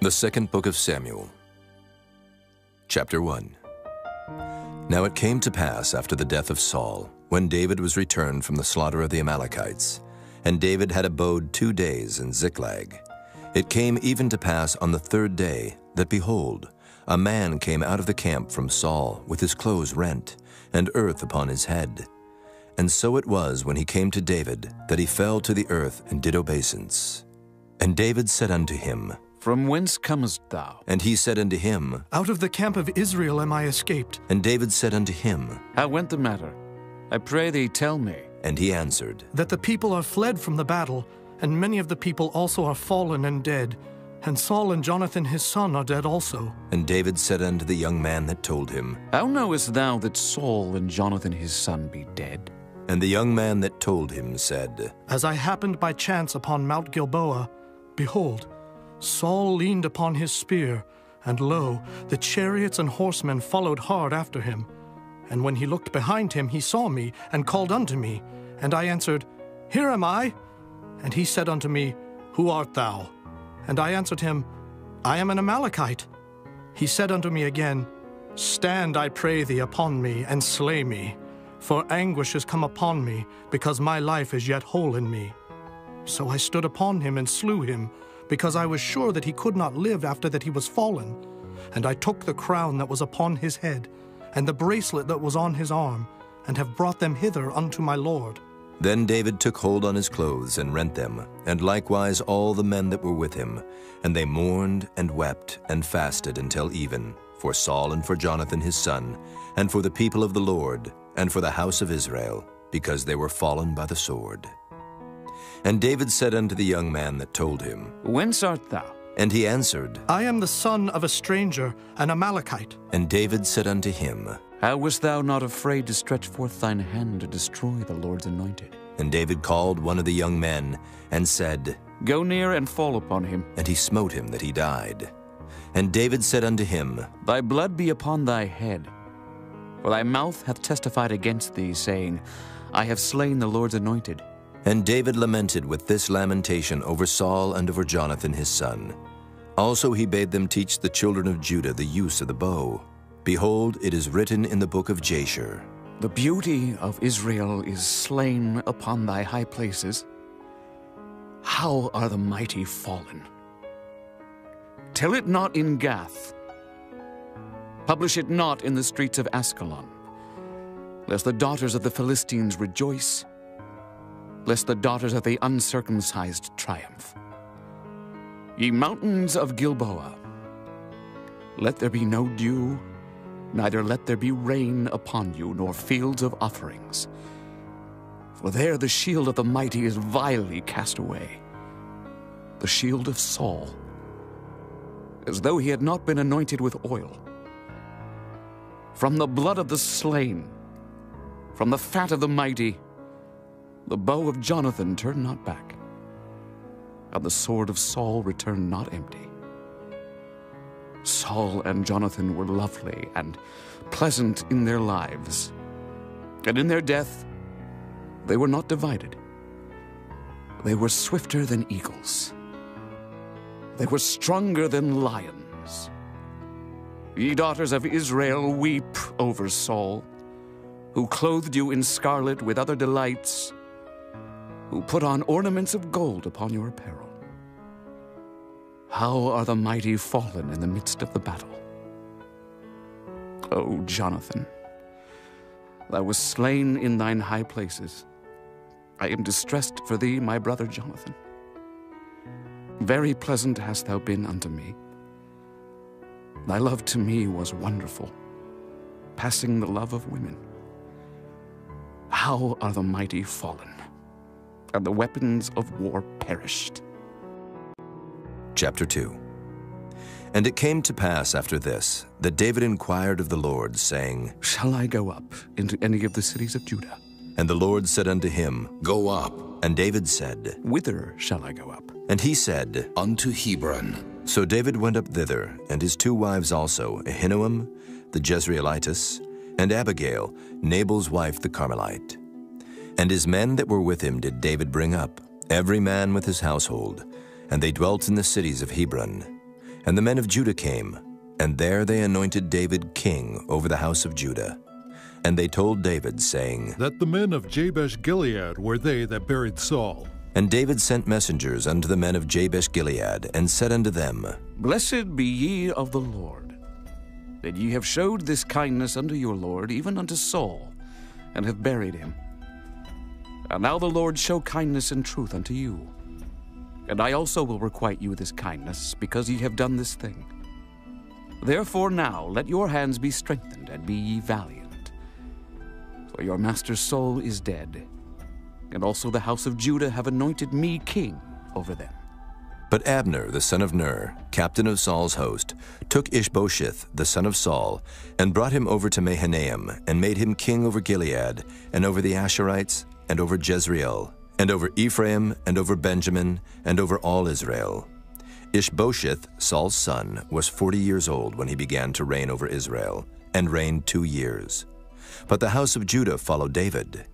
The second book of Samuel, chapter 1. Now it came to pass after the death of Saul, when David was returned from the slaughter of the Amalekites, and David had abode 2 days in Ziklag. It came even to pass on the 3rd day that, behold, a man came out of the camp from Saul with his clothes rent, and earth upon his head. And so it was when he came to David that he fell to the earth and did obeisance. And David said unto him, From whence comest thou? And he said unto him, Out of the camp of Israel am I escaped. And David said unto him, How went the matter? I pray thee, tell me. And he answered, That the people are fled from the battle, and many of the people also are fallen and dead. And Saul and Jonathan his son are dead also. And David said unto the young man that told him, How knowest thou that Saul and Jonathan his son be dead? And the young man that told him said, As I happened by chance upon Mount Gilboa, behold, Saul leaned upon his spear, and lo, the chariots and horsemen followed hard after him. And when he looked behind him, he saw me, and called unto me. And I answered, Here am I. And he said unto me, Who art thou? And I answered him, I am an Amalekite. He said unto me again, Stand, I pray thee, upon me, and slay me. For anguish is come upon me, because my life is yet whole in me. So I stood upon him and slew him, because I was sure that he could not live after that he was fallen. And I took the crown that was upon his head, and the bracelet that was on his arm, and have brought them hither unto my lord. Then David took hold on his clothes and rent them, and likewise all the men that were with him. And they mourned and wept and fasted until even, for Saul and for Jonathan his son, and for the people of the Lord, and for the house of Israel, because they were fallen by the sword. And David said unto the young man that told him, Whence art thou? And he answered, I am the son of a stranger, an Amalekite. And David said unto him, How wast thou not afraid to stretch forth thine hand to destroy the Lord's anointed? And David called one of the young men, and said, Go near and fall upon him. And he smote him that he died. And David said unto him, Thy blood be upon thy head. For thy mouth hath testified against thee, saying, I have slain the Lord's anointed. And David lamented with this lamentation over Saul and over Jonathan his son. Also he bade them teach the children of Judah the use of the bow. Behold, it is written in the book of Jasher, The beauty of Israel is slain upon thy high places. How are the mighty fallen? Tell it not in Gath. Publish it not in the streets of Askelon, lest the daughters of the Philistines rejoice, lest the daughters of the uncircumcised triumph. Ye mountains of Gilboa, let there be no dew, neither let there be rain upon you, nor fields of offerings. For there the shield of the mighty is vilely cast away, the shield of Saul, as though he had not been anointed with oil. From the blood of the slain, from the fat of the mighty, the bow of Jonathan turned not back, and the sword of Saul returned not empty. Saul and Jonathan were lovely and pleasant in their lives, and in their death they were not divided. They were swifter than eagles. They were stronger than lions. Ye daughters of Israel, weep over Saul, who clothed you in scarlet with other delights, who put on ornaments of gold upon your apparel. How are the mighty fallen in the midst of the battle? O Jonathan, thou wast slain in thine high places. I am distressed for thee, my brother Jonathan. Very pleasant hast thou been unto me. Thy love to me was wonderful, passing the love of women. How are the mighty fallen, and the weapons of war perished? Chapter 2. And it came to pass after this, that David inquired of the Lord, saying, Shall I go up into any of the cities of Judah? And the Lord said unto him, Go up. And David said, Whither shall I go up? And he said, Unto Hebron. So David went up thither, and his 2 wives also, Ahinoam the Jezreelitess, and Abigail, Nabal's wife the Carmelite. And his men that were with him did David bring up, every man with his household, and they dwelt in the cities of Hebron. And the men of Judah came, and there they anointed David king over the house of Judah. And they told David, saying, That the men of Jabesh-Gilead were they that buried Saul. And David sent messengers unto the men of Jabesh-Gilead, and said unto them, Blessed be ye of the Lord, that ye have showed this kindness unto your Lord, even unto Saul, and have buried him. And now the Lord show kindness and truth unto you. And I also will requite you this kindness, because ye have done this thing. Therefore now let your hands be strengthened, and be ye valiant. For your master Saul is dead, and also the house of Judah have anointed me king over them. But Abner, the son of Ner, captain of Saul's host, took Ishbosheth, the son of Saul, and brought him over to Mahanaim, and made him king over Gilead, and over the Asherites, and over Jezreel, and over Ephraim, and over Benjamin, and over all Israel. Ishbosheth, Saul's son, was 40 years old when he began to reign over Israel, and reigned 2 years. But the house of Judah followed David.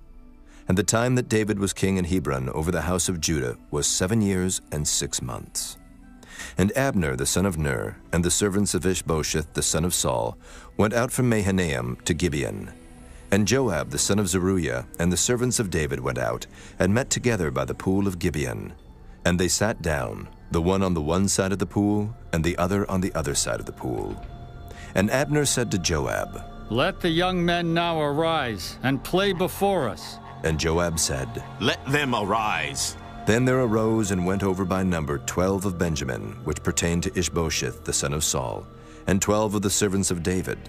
And the time that David was king in Hebron over the house of Judah was 7 years and 6 months. And Abner the son of Ner, and the servants of Ishbosheth the son of Saul, went out from Mahanaim to Gibeon. And Joab the son of Zeruiah and the servants of David went out, and met together by the pool of Gibeon. And they sat down, the one on the one side of the pool, and the other on the other side of the pool. And Abner said to Joab, Let the young men now arise, and play before us. And Joab said, Let them arise. Then there arose and went over by number 12 of Benjamin, which pertained to Ishbosheth the son of Saul, and 12 of the servants of David.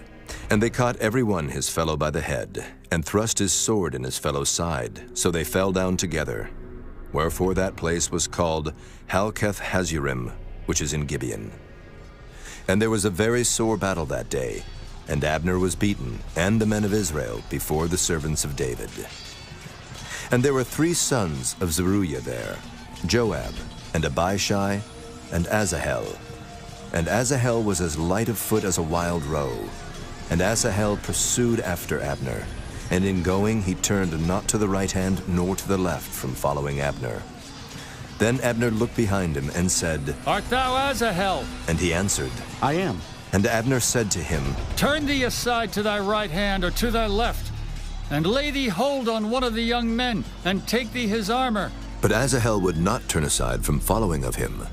And they caught every one his fellow by the head, and thrust his sword in his fellow's side, so they fell down together. Wherefore that place was called Halketh-Hazurim, which is in Gibeon. And there was a very sore battle that day, and Abner was beaten, and the men of Israel, before the servants of David. And there were 3 sons of Zeruiah there, Joab, and Abishai, and Asahel. And Asahel was as light of foot as a wild roe. And Asahel pursued after Abner, and in going he turned not to the right hand nor to the left from following Abner. Then Abner looked behind him and said, Art thou Asahel? And he answered, I am. And Abner said to him, Turn thee aside to thy right hand or to thy left, and lay thee hold on one of the young men, and take thee his armor. But Asahel would not turn aside from following of him.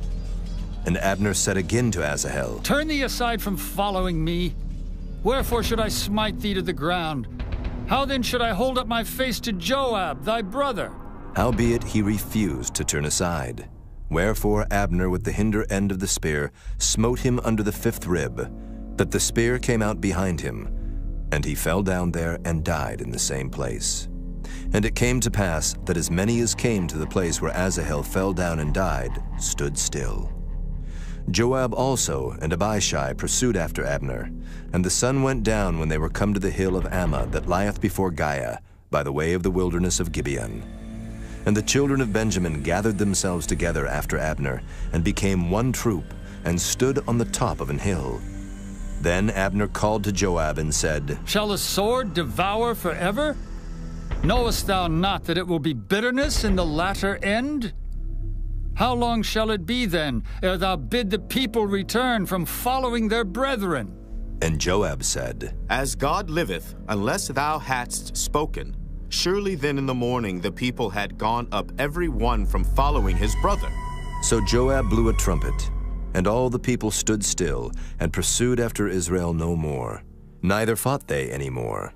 And Abner said again to Asahel, Turn thee aside from following me. Wherefore should I smite thee to the ground? How then should I hold up my face to Joab, thy brother? Howbeit he refused to turn aside. Wherefore Abner with the hinder end of the spear smote him under the 5th rib, that the spear came out behind him, and he fell down there and died in the same place. And it came to pass that as many as came to the place where Asahel fell down and died stood still. Joab also and Abishai pursued after Abner, and the sun went down when they were come to the hill of Ammah that lieth before Giah, by the way of the wilderness of Gibeon. And the children of Benjamin gathered themselves together after Abner, and became one troop, and stood on the top of an hill. Then Abner called to Joab and said, Shall the sword devour forever? Knowest thou not that it will be bitterness in the latter end? How long shall it be then, ere thou bid the people return from following their brethren? And Joab said, As God liveth, unless thou hadst spoken, surely then in the morning the people had gone up every one from following his brother. So Joab blew a trumpet, and all the people stood still, and pursued after Israel no more, neither fought they any more.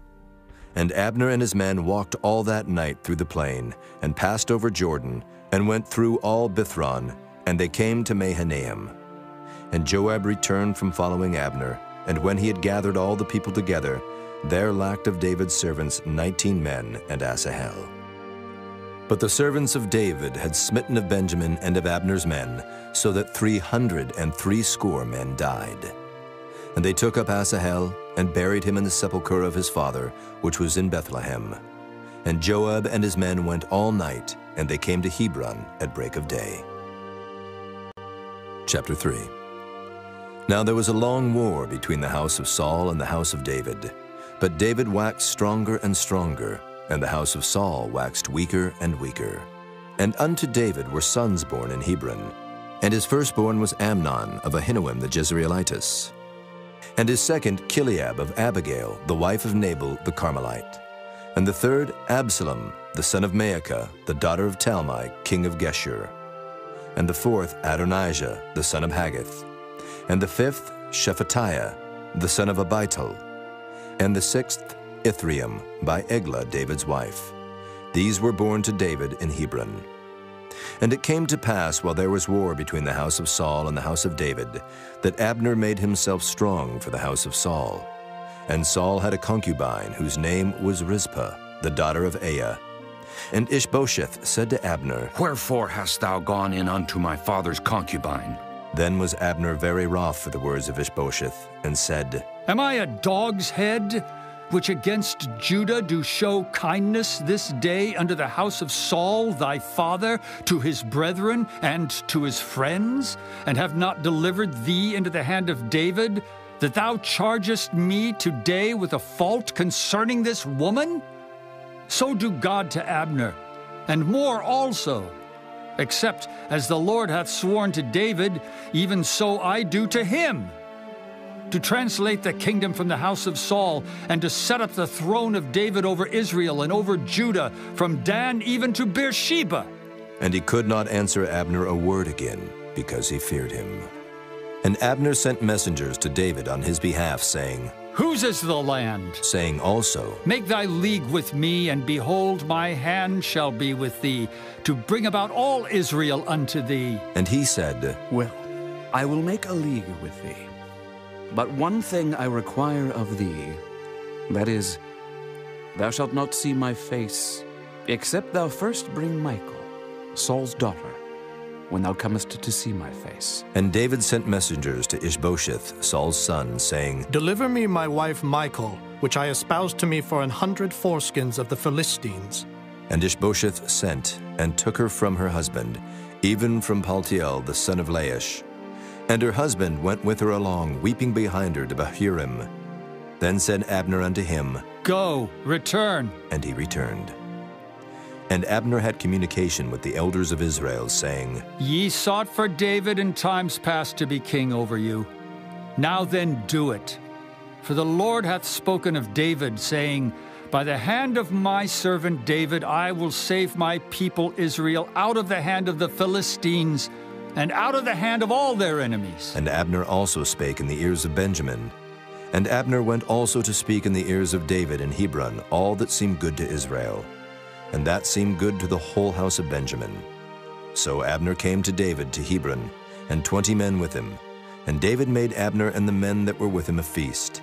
And Abner and his men walked all that night through the plain, and passed over Jordan, and went through all Bithron, and they came to Mahanaim. And Joab returned from following Abner, and when he had gathered all the people together, there lacked of David's servants 19 men and Asahel. But the servants of David had smitten of Benjamin and of Abner's men, so that 360 men died. And they took up Asahel, and buried him in the sepulchre of his father, which was in Bethlehem. And Joab and his men went all night, and they came to Hebron at break of day. Chapter 3. Now there was a long war between the house of Saul and the house of David. But David waxed stronger and stronger, and the house of Saul waxed weaker and weaker. And unto David were sons born in Hebron. And his firstborn was Amnon of Ahinoam the Jezreelitess. And his second, Chileab of Abigail, the wife of Nabal the Carmelite. And the third, Absalom, the son of Maacah, the daughter of Talmai, king of Geshur. And the fourth, Adonijah, the son of Haggith. And the fifth, Shephatiah, the son of Abital. And the sixth, Ithream, by Eglah, David's wife. These were born to David in Hebron. And it came to pass, while there was war between the house of Saul and the house of David, that Abner made himself strong for the house of Saul. And Saul had a concubine, whose name was Rizpah, the daughter of Aiah. And Ishbosheth said to Abner, Wherefore hast thou gone in unto my father's concubine? Then was Abner very wroth for the words of Ishbosheth, and said, Am I a dog's head, which against Judah do show kindness this day unto the house of Saul thy father, to his brethren, and to his friends, and have not delivered thee into the hand of David, that thou chargest me today with a fault concerning this woman? So do God to Abner, and more also. Except as the Lord hath sworn to David, even so I do to him, to translate the kingdom from the house of Saul, and to set up the throne of David over Israel and over Judah, from Dan even to Beersheba. And he could not answer Abner a word again, because he feared him. And Abner sent messengers to David on his behalf, saying, Whose is the land? Saying also, Make thy league with me, and behold, my hand shall be with thee, to bring about all Israel unto thee. And he said, Well, I will make a league with thee. But one thing I require of thee, that is, thou shalt not see my face, except thou first bring Michal, Saul's daughter, when thou comest to see my face. And David sent messengers to Ishbosheth, Saul's son, saying, Deliver me my wife Michal, which I espoused to me for 100 foreskins of the Philistines. And Ishbosheth sent, and took her from her husband, even from Paltiel the son of Laish. And her husband went with her along, weeping behind her to Bahurim. Then said Abner unto him, Go, return. And he returned. And Abner had communication with the elders of Israel, saying, Ye sought for David in times past to be king over you. Now then do it. For the Lord hath spoken of David, saying, By the hand of my servant David I will save my people Israel out of the hand of the Philistines, and out of the hand of all their enemies. And Abner also spake in the ears of Benjamin. And Abner went also to speak in the ears of David in Hebron all that seemed good to Israel. And that seemed good to the whole house of Benjamin. So Abner came to David to Hebron, and 20 men with him. And David made Abner and the men that were with him a feast.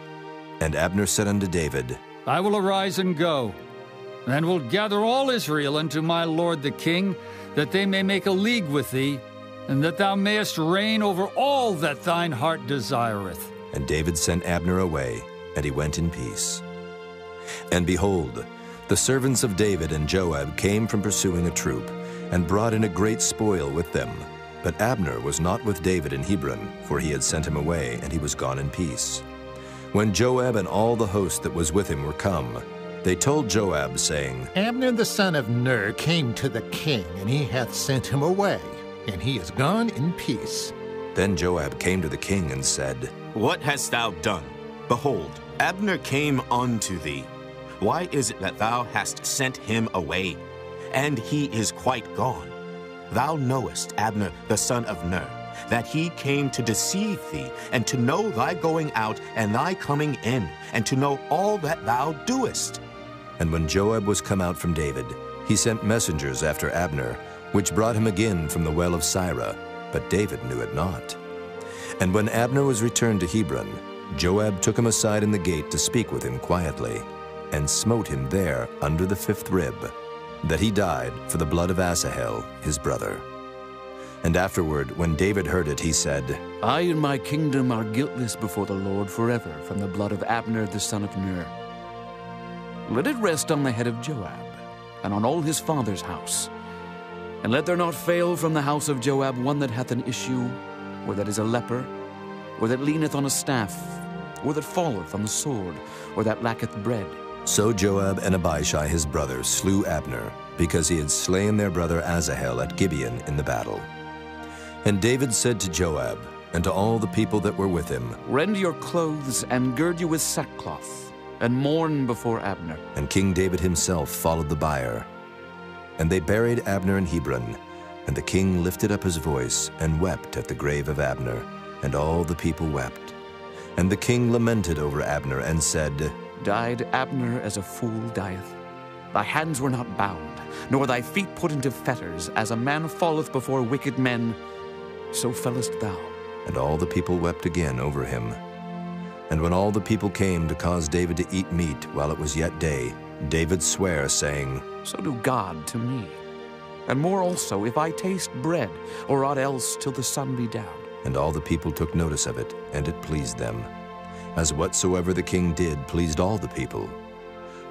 And Abner said unto David, I will arise and go, and will gather all Israel unto my lord the king, that they may make a league with thee, and that thou mayest reign over all that thine heart desireth. And David sent Abner away, and he went in peace. And behold, the servants of David and Joab came from pursuing a troop, and brought in a great spoil with them. But Abner was not with David in Hebron, for he had sent him away, and he was gone in peace. When Joab and all the host that was with him were come, they told Joab, saying, Abner the son of Ner came to the king, and he hath sent him away, and he is gone in peace. Then Joab came to the king and said, What hast thou done? Behold, Abner came unto thee. Why is it that thou hast sent him away? And he is quite gone. Thou knowest Abner the son of Ner, that he came to deceive thee, and to know thy going out and thy coming in, and to know all that thou doest. And when Joab was come out from David, he sent messengers after Abner, which brought him again from the well of Sirah, but David knew it not. And when Abner was returned to Hebron, Joab took him aside in the gate to speak with him quietly, and smote him there under the 5th rib, that he died for the blood of Asahel his brother. And afterward, when David heard it, he said, I and my kingdom are guiltless before the Lord forever from the blood of Abner the son of Ner. Let it rest on the head of Joab, and on all his father's house. And let there not fail from the house of Joab one that hath an issue, or that is a leper, or that leaneth on a staff, or that falleth on the sword, or that lacketh bread. So Joab and Abishai his brother slew Abner, because he had slain their brother Asahel at Gibeon in the battle. And David said to Joab, and to all the people that were with him, Rend your clothes and gird you with sackcloth, and mourn before Abner. And King David himself followed the bier. And they buried Abner in Hebron, and the king lifted up his voice and wept at the grave of Abner, and all the people wept. And the king lamented over Abner and said, Died Abner as a fool dieth? Thy hands were not bound, nor thy feet put into fetters, as a man falleth before wicked men, so fellest thou. And all the people wept again over him. And when all the people came to cause David to eat meat while it was yet day, David sware, saying, So do God to me, and more also, if I taste bread, or aught else till the sun be down. And all the people took notice of it, and it pleased them, as whatsoever the king did pleased all the people.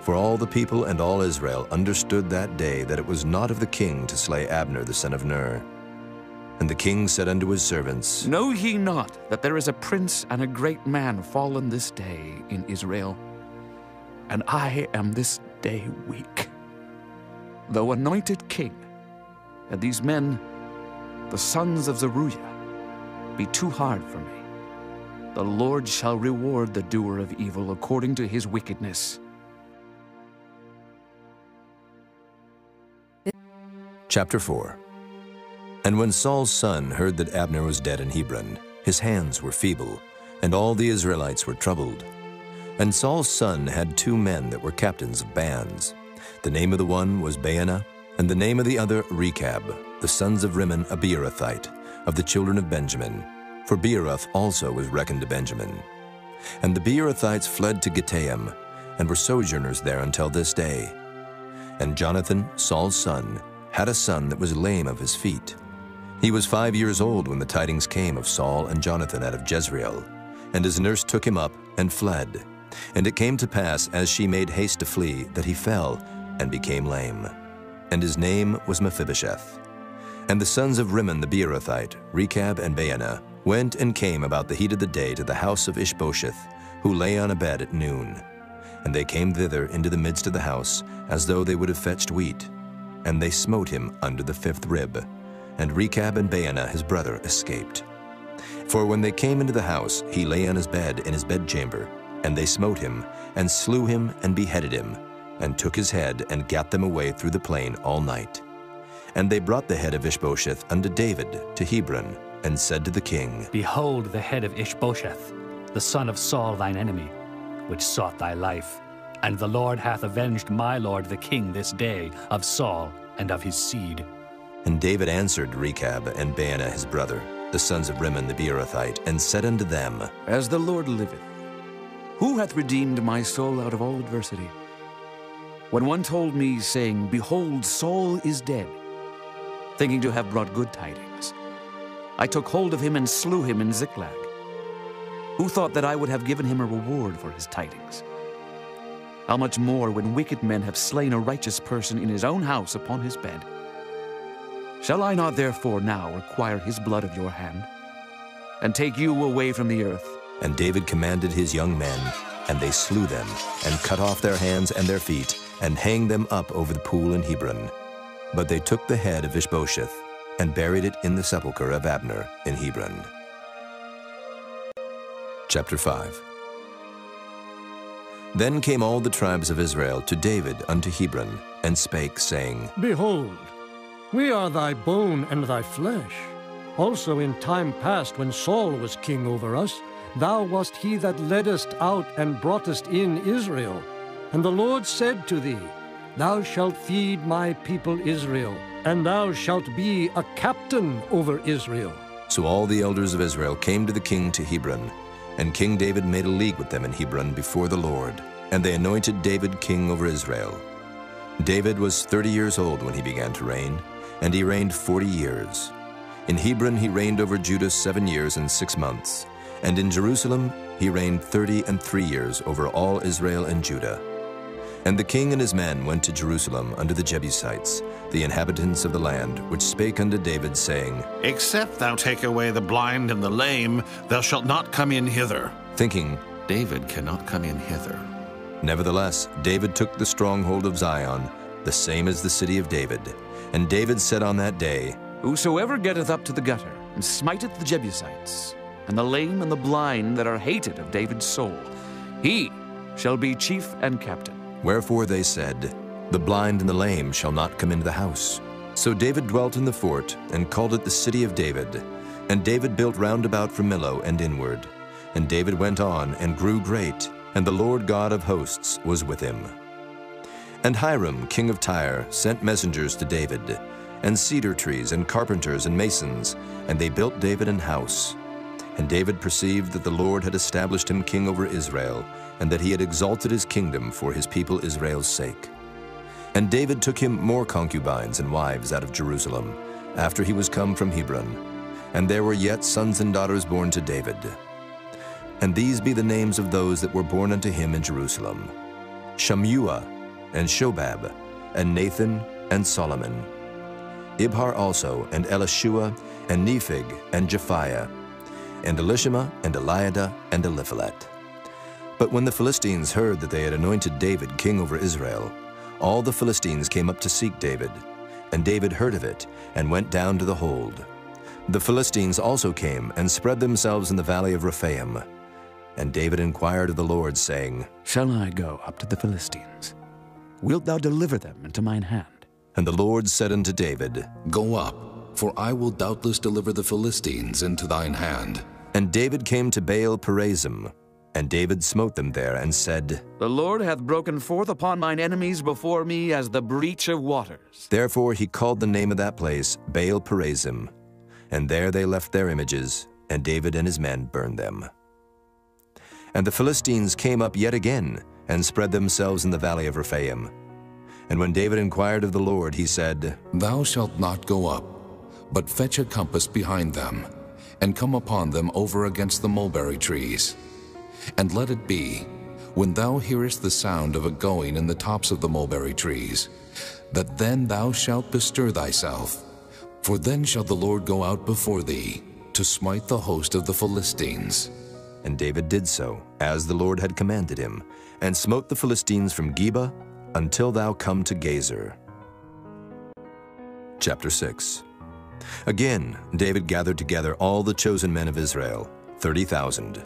For all the people and all Israel understood that day that it was not of the king to slay Abner the son of Ner. And the king said unto his servants, Know ye not that there is a prince and a great man fallen this day in Israel? And I am this day weak. Though anointed king, and these men, the sons of Zeruiah, be too hard for me, the Lord shall reward the doer of evil according to his wickedness. Chapter 4. And when Saul's son heard that Abner was dead in Hebron, his hands were feeble, and all the Israelites were troubled. And Saul's son had 2 men that were captains of bands. The name of the one was Baanah, and the name of the other Rechab, the sons of Rimmon a Beerothite, of the children of Benjamin. For Beeroth also was reckoned to Benjamin. And the Beerothites fled to Gittaim, and were sojourners there until this day. And Jonathan, Saul's son, had a son that was lame of his feet. He was 5 years old when the tidings came of Saul and Jonathan out of Jezreel. And his nurse took him up and fled. And it came to pass, as she made haste to flee, that he fell and became lame. And his name was Mephibosheth. And the sons of Rimmon the Beerothite, Rechab and Baanah, went and came about the heat of the day to the house of Ishbosheth, who lay on a bed at noon. And they came thither into the midst of the house, as though they would have fetched wheat. And they smote him under the 5th rib. And Rechab and Baanah his brother escaped. For when they came into the house, he lay on his bed in his bedchamber. And they smote him, and slew him, and beheaded him, and took his head, and gat them away through the plain all night. And they brought the head of Ishbosheth unto David to Hebron, and said to the king, Behold the head of Ishbosheth, the son of Saul thine enemy, which sought thy life. And the Lord hath avenged my lord the king this day of Saul and of his seed. And David answered Rechab and Baanah his brother, the sons of Rimmon the Beerothite, and said unto them, As the Lord liveth, who hath redeemed my soul out of all adversity? When one told me, saying, Behold, Saul is dead, thinking to have brought good tidings, I took hold of him and slew him in Ziklag. Who thought that I would have given him a reward for his tidings? How much more when wicked men have slain a righteous person in his own house upon his bed? Shall I not therefore now require his blood of your hand, and take you away from the earth? And David commanded his young men, and they slew them, and cut off their hands and their feet, and hanged them up over the pool in Hebron. But they took the head of Ishbosheth, and buried it in the sepulchre of Abner in Hebron. Chapter 5. Then came all the tribes of Israel to David unto Hebron, and spake, saying, Behold, we are thy bone and thy flesh. Also in time past, when Saul was king over us, thou wast he that leddest out and broughtest in Israel. And the Lord said to thee, Thou shalt feed my people Israel, and thou shalt be a captain over Israel. So all the elders of Israel came to the king to Hebron, and King David made a league with them in Hebron before the Lord, and they anointed David king over Israel. David was 30 years old when he began to reign, and he reigned 40 years. In Hebron he reigned over Judah 7 years and 6 months, and in Jerusalem he reigned 33 years over all Israel and Judah. And the king and his men went to Jerusalem unto the Jebusites, the inhabitants of the land, which spake unto David, saying, Except thou take away the blind and the lame, thou shalt not come in hither. Thinking, David cannot come in hither. Nevertheless, David took the stronghold of Zion, the same as the city of David. And David said on that day, Whosoever getteth up to the gutter, and smiteth the Jebusites, and the lame and the blind that are hated of David's soul. He shall be chief and captain. Wherefore they said, The blind and the lame shall not come into the house. So David dwelt in the fort, and called it the city of David. And David built round about from Millo and inward. And David went on and grew great, and the Lord God of hosts was with him. And Hiram, king of Tyre, sent messengers to David, and cedar trees, and carpenters, and masons, and they built David an house. And David perceived that the Lord had established him king over Israel, and that he had exalted his kingdom for his people Israel's sake. And David took him more concubines and wives out of Jerusalem, after he was come from Hebron. And there were yet sons and daughters born to David. And these be the names of those that were born unto him in Jerusalem: Shammua, and Shobab, and Nathan, and Solomon. Ibhar also, and Elishua, and Nephig, and Japhiah, and Elishama, and Eliada, and Eliphalet. But when the Philistines heard that they had anointed David king over Israel, all the Philistines came up to seek David. And David heard of it, and went down to the hold. The Philistines also came, and spread themselves in the valley of Rephaim. And David inquired of the Lord, saying, Shall I go up to the Philistines? Wilt thou deliver them into mine hand? And the Lord said unto David, Go up, for I will doubtless deliver the Philistines into thine hand. And David came to Baal Perazim, and David smote them there, and said, The Lord hath broken forth upon mine enemies before me as the breach of waters. Therefore he called the name of that place Baal Perazim. And there they left their images, and David and his men burned them. And the Philistines came up yet again, and spread themselves in the valley of Rephaim. And when David inquired of the Lord, he said, Thou shalt not go up, but fetch a compass behind them, and come upon them over against the mulberry trees. And let it be, when thou hearest the sound of a going in the tops of the mulberry trees, that then thou shalt bestir thyself, for then shall the Lord go out before thee, to smite the host of the Philistines. And David did so, as the Lord had commanded him, and smote the Philistines from Geba until thou come to Gazer. Chapter 6. Again, David gathered together all the chosen men of Israel, 30,000.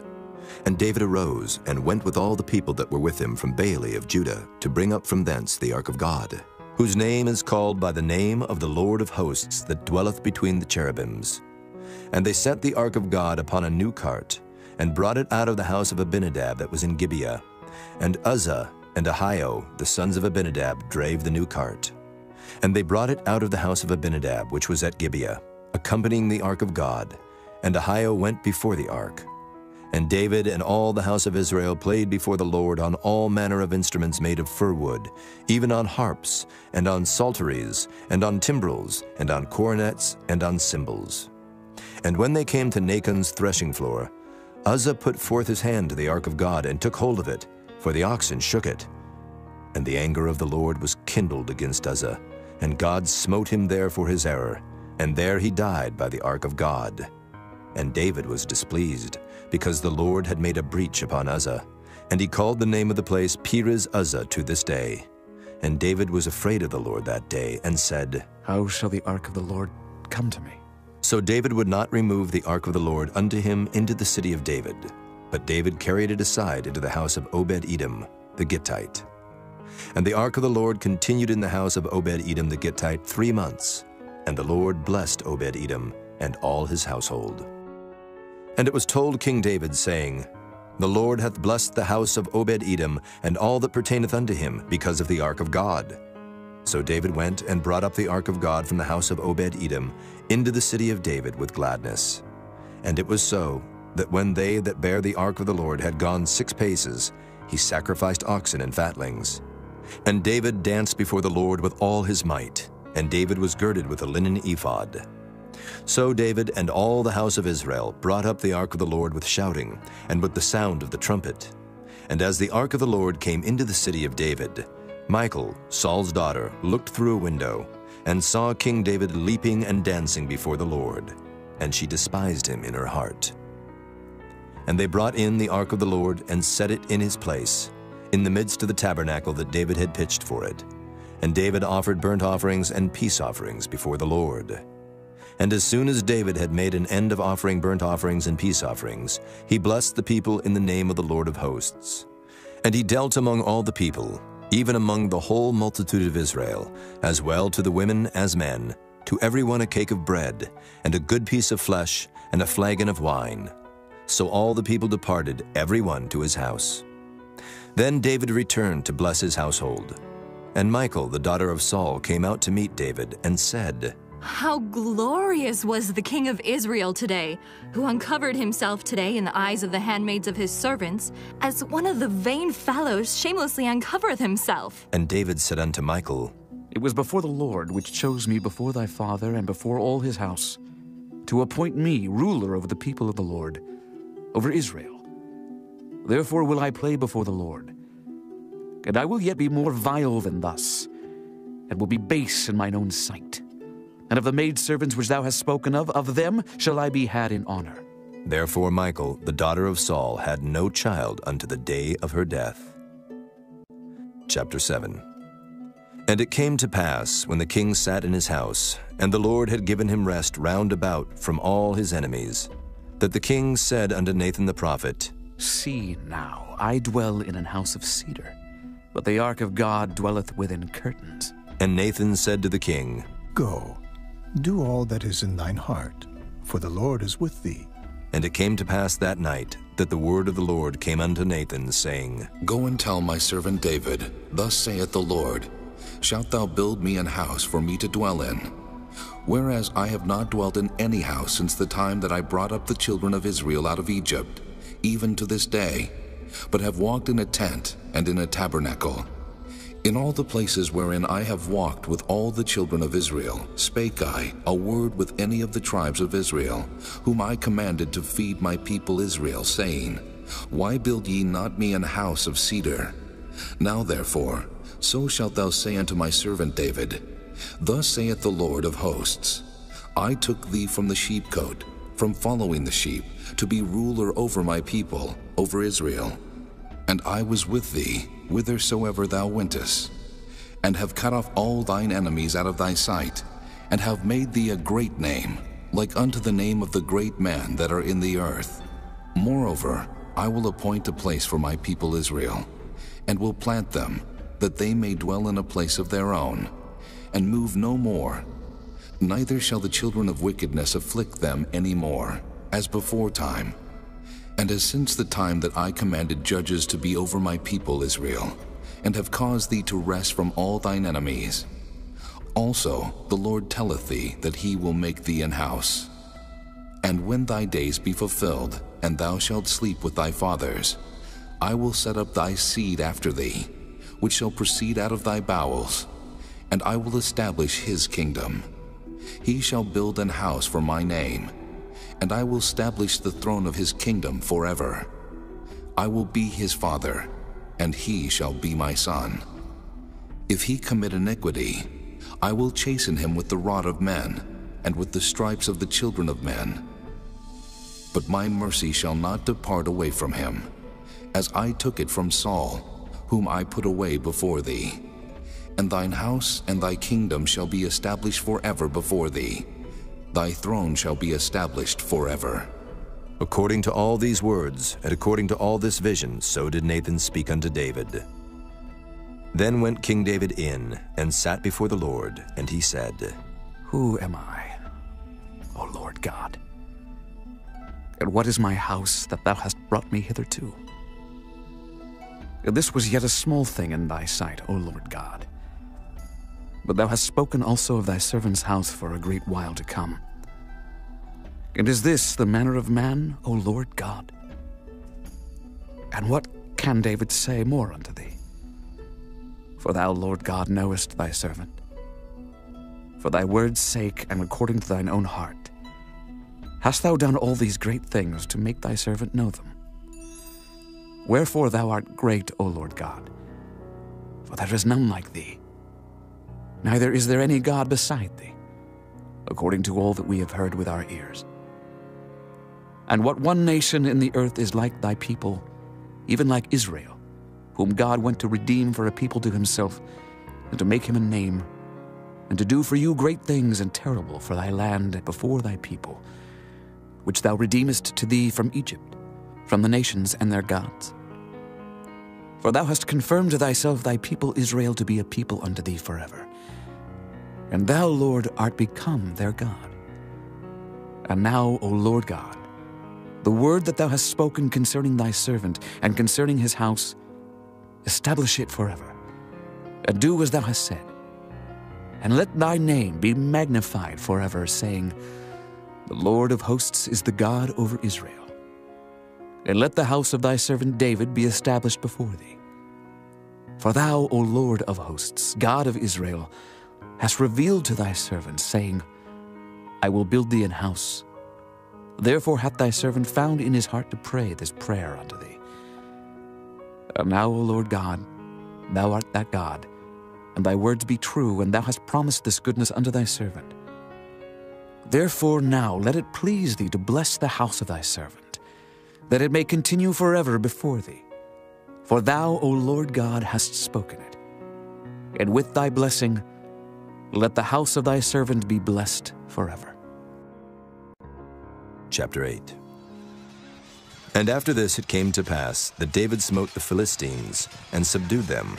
And David arose, and went with all the people that were with him from Baale of Judah, to bring up from thence the ark of God, whose name is called by the name of the Lord of hosts that dwelleth between the cherubims. And they set the ark of God upon a new cart, and brought it out of the house of Abinadab that was in Gibeah. And Uzzah and Ahio, the sons of Abinadab, drave the new cart. And they brought it out of the house of Abinadab, which was at Gibeah, accompanying the ark of God. And Ahio went before the ark. And David and all the house of Israel played before the Lord on all manner of instruments made of fir wood, even on harps, and on psalteries, and on timbrels, and on cornets, and on cymbals. And when they came to Nachon's threshing floor, Uzzah put forth his hand to the ark of God, and took hold of it, for the oxen shook it. And the anger of the Lord was kindled against Uzzah, and God smote him there for his error, and there he died by the ark of God. And David was displeased, because the Lord had made a breach upon Uzzah, and he called the name of the place Perez Uzzah to this day. And David was afraid of the Lord that day, and said, How shall the ark of the Lord come to me? So David would not remove the ark of the Lord unto him into the city of David, but David carried it aside into the house of Obed-Edom the Gittite. And the ark of the Lord continued in the house of Obed-Edom the Gittite 3 months, and the Lord blessed Obed-Edom and all his household. And it was told King David, saying, The Lord hath blessed the house of Obed-Edom and all that pertaineth unto him, because of the ark of God. So David went and brought up the ark of God from the house of Obed-Edom into the city of David with gladness. And it was so, that when they that bare the ark of the Lord had gone 6 paces, he sacrificed oxen and fatlings. And David danced before the Lord with all his might, and David was girded with a linen ephod. So David and all the house of Israel brought up the ark of the Lord with shouting, and with the sound of the trumpet. And as the ark of the Lord came into the city of David, Michal, Saul's daughter, looked through a window, and saw King David leaping and dancing before the Lord, and she despised him in her heart. And they brought in the ark of the Lord, and set it in his place, in the midst of the tabernacle that David had pitched for it. And David offered burnt offerings and peace offerings before the Lord. And as soon as David had made an end of offering burnt offerings and peace offerings, he blessed the people in the name of the Lord of hosts. And he dealt among all the people, even among the whole multitude of Israel, as well to the women as men, to every one a cake of bread, and a good piece of flesh, and a flagon of wine. So all the people departed, every one to his house. Then David returned to bless his household. And Michal, the daughter of Saul, came out to meet David, and said, "How glorious was the king of Israel today, who uncovered himself today in the eyes of the handmaids of his servants, as one of the vain fellows shamelessly uncovereth himself." And David said unto Michal, It was before the Lord which chose me before thy father and before all his house, to appoint me ruler over the people of the Lord, over Israel. Therefore will I play before the Lord, and I will yet be more vile than thus, and will be base in mine own sight. And of the maidservants which thou hast spoken of them shall I be had in honor. Therefore Michal, the daughter of Saul, had no child unto the day of her death. Chapter 7. And it came to pass, when the king sat in his house, and the Lord had given him rest round about from all his enemies, that the king said unto Nathan the prophet, See now, I dwell in an house of cedar, but the ark of God dwelleth within curtains. And Nathan said to the king, Go, do all that is in thine heart, for the Lord is with thee. And it came to pass that night that the word of the Lord came unto Nathan, saying, Go and tell my servant David, Thus saith the Lord, Shalt thou build me an house for me to dwell in? Whereas I have not dwelt in any house since the time that I brought up the children of Israel out of Egypt, even to this day, but have walked in a tent and in a tabernacle. In all the places wherein I have walked with all the children of Israel, spake I a word with any of the tribes of Israel, whom I commanded to feed my people Israel, saying, Why build ye not me an house of cedar? Now therefore, so shalt thou say unto my servant David, Thus saith the Lord of hosts, I took thee from the sheepcote, from following the sheep, to be ruler over my people, over Israel. And I was with thee, whithersoever thou wentest, and have cut off all thine enemies out of thy sight, and have made thee a great name, like unto the name of the great men that are in the earth. Moreover, I will appoint a place for my people Israel, and will plant them, that they may dwell in a place of their own, and move no more. Neither shall the children of wickedness afflict them any more, as before time, and as since the time that I commanded judges to be over my people Israel, and have caused thee to rest from all thine enemies. Also the Lord telleth thee that he will make thee an house. And when thy days be fulfilled, and thou shalt sleep with thy fathers, I will set up thy seed after thee, which shall proceed out of thy bowels, and I will establish his kingdom. He shall build an house for my name, and I will establish the throne of his kingdom forever. I will be his father, and he shall be my son. If he commit iniquity, I will chasten him with the rod of men, and with the stripes of the children of men. But my mercy shall not depart away from him, as I took it from Saul, whom I put away before thee. And thine house and thy kingdom shall be established forever before thee. Thy throne shall be established forever. According to all these words, and according to all this vision, so did Nathan speak unto David. Then went King David in, and sat before the Lord, and he said, Who am I, O Lord God? And what is my house that thou hast brought me hitherto? And this was yet a small thing in thy sight, O Lord God. But thou hast spoken also of thy servant's house for a great while to come. And is this the manner of man, O Lord God? And what can David say more unto thee? For thou, Lord God, knowest thy servant. For thy word's sake, and according to thine own heart, hast thou done all these great things to make thy servant know them. Wherefore thou art great, O Lord God, for there is none like thee, neither is there any God beside thee, according to all that we have heard with our ears. And what one nation in the earth is like thy people, even like Israel, whom God went to redeem for a people to himself, and to make him a name, and to do for you great things and terrible for thy land before thy people, which thou redeemest to thee from Egypt, from the nations and their gods. For thou hast confirmed to thyself thy people Israel to be a people unto thee forever. And thou, Lord, art become their God. And now, O Lord God, the word that thou hast spoken concerning thy servant and concerning his house, establish it forever, and do as thou hast said. And let thy name be magnified forever, saying, The Lord of hosts is the God over Israel. And let the house of thy servant David be established before thee. For thou, O Lord of hosts, God of Israel, hast revealed to thy servant, saying, I will build thee an house. Therefore hath thy servant found in his heart to pray this prayer unto thee. And now, O Lord God, thou art that God, and thy words be true, and thou hast promised this goodness unto thy servant. Therefore now let it please thee to bless the house of thy servant, that it may continue forever before thee. For thou, O Lord God, hast spoken it. And with thy blessing, let the house of thy servant be blessed forever. Chapter 8. And after this it came to pass that David smote the Philistines and subdued them.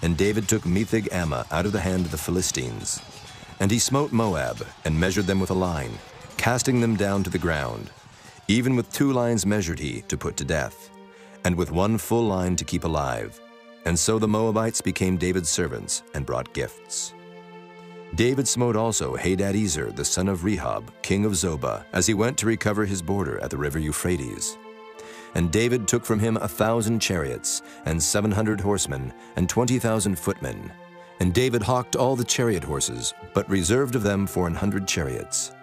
And David took Metheg-Ammah out of the hand of the Philistines. And he smote Moab, and measured them with a line, casting them down to the ground. Even with 2 lines measured he, to put to death, and with 1 full line to keep alive. And so the Moabites became David's servants, and brought gifts. David smote also Hadadezer, the son of Rehob, king of Zobah, as he went to recover his border at the river Euphrates. And David took from him 1,000 chariots, and 700 horsemen, and 20,000 footmen. And David hawked all the chariot horses, but reserved of them for 100 chariots.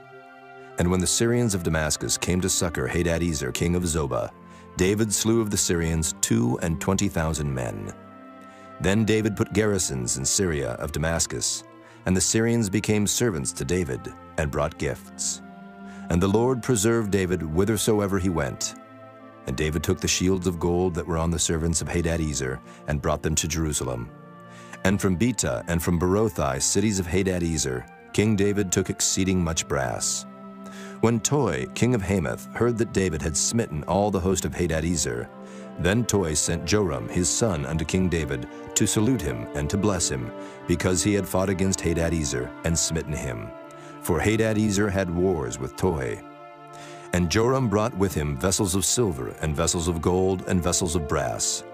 And when the Syrians of Damascus came to succor Hadadezer, king of Zobah, David slew of the Syrians 22,000 men. Then David put garrisons in Syria of Damascus, and the Syrians became servants to David, and brought gifts. And the Lord preserved David whithersoever he went. And David took the shields of gold that were on the servants of Hadadezer, and brought them to Jerusalem. And from Betah and from Berothai, cities of Hadadezer, King David took exceeding much brass. When Toi, king of Hamath, heard that David had smitten all the host of Hadadezer, then Toi sent Joram his son unto King David to salute him and to bless him, because he had fought against Hadadezer and smitten him. For Hadadezer had wars with Toi. And Joram brought with him vessels of silver, and vessels of gold, and vessels of brass,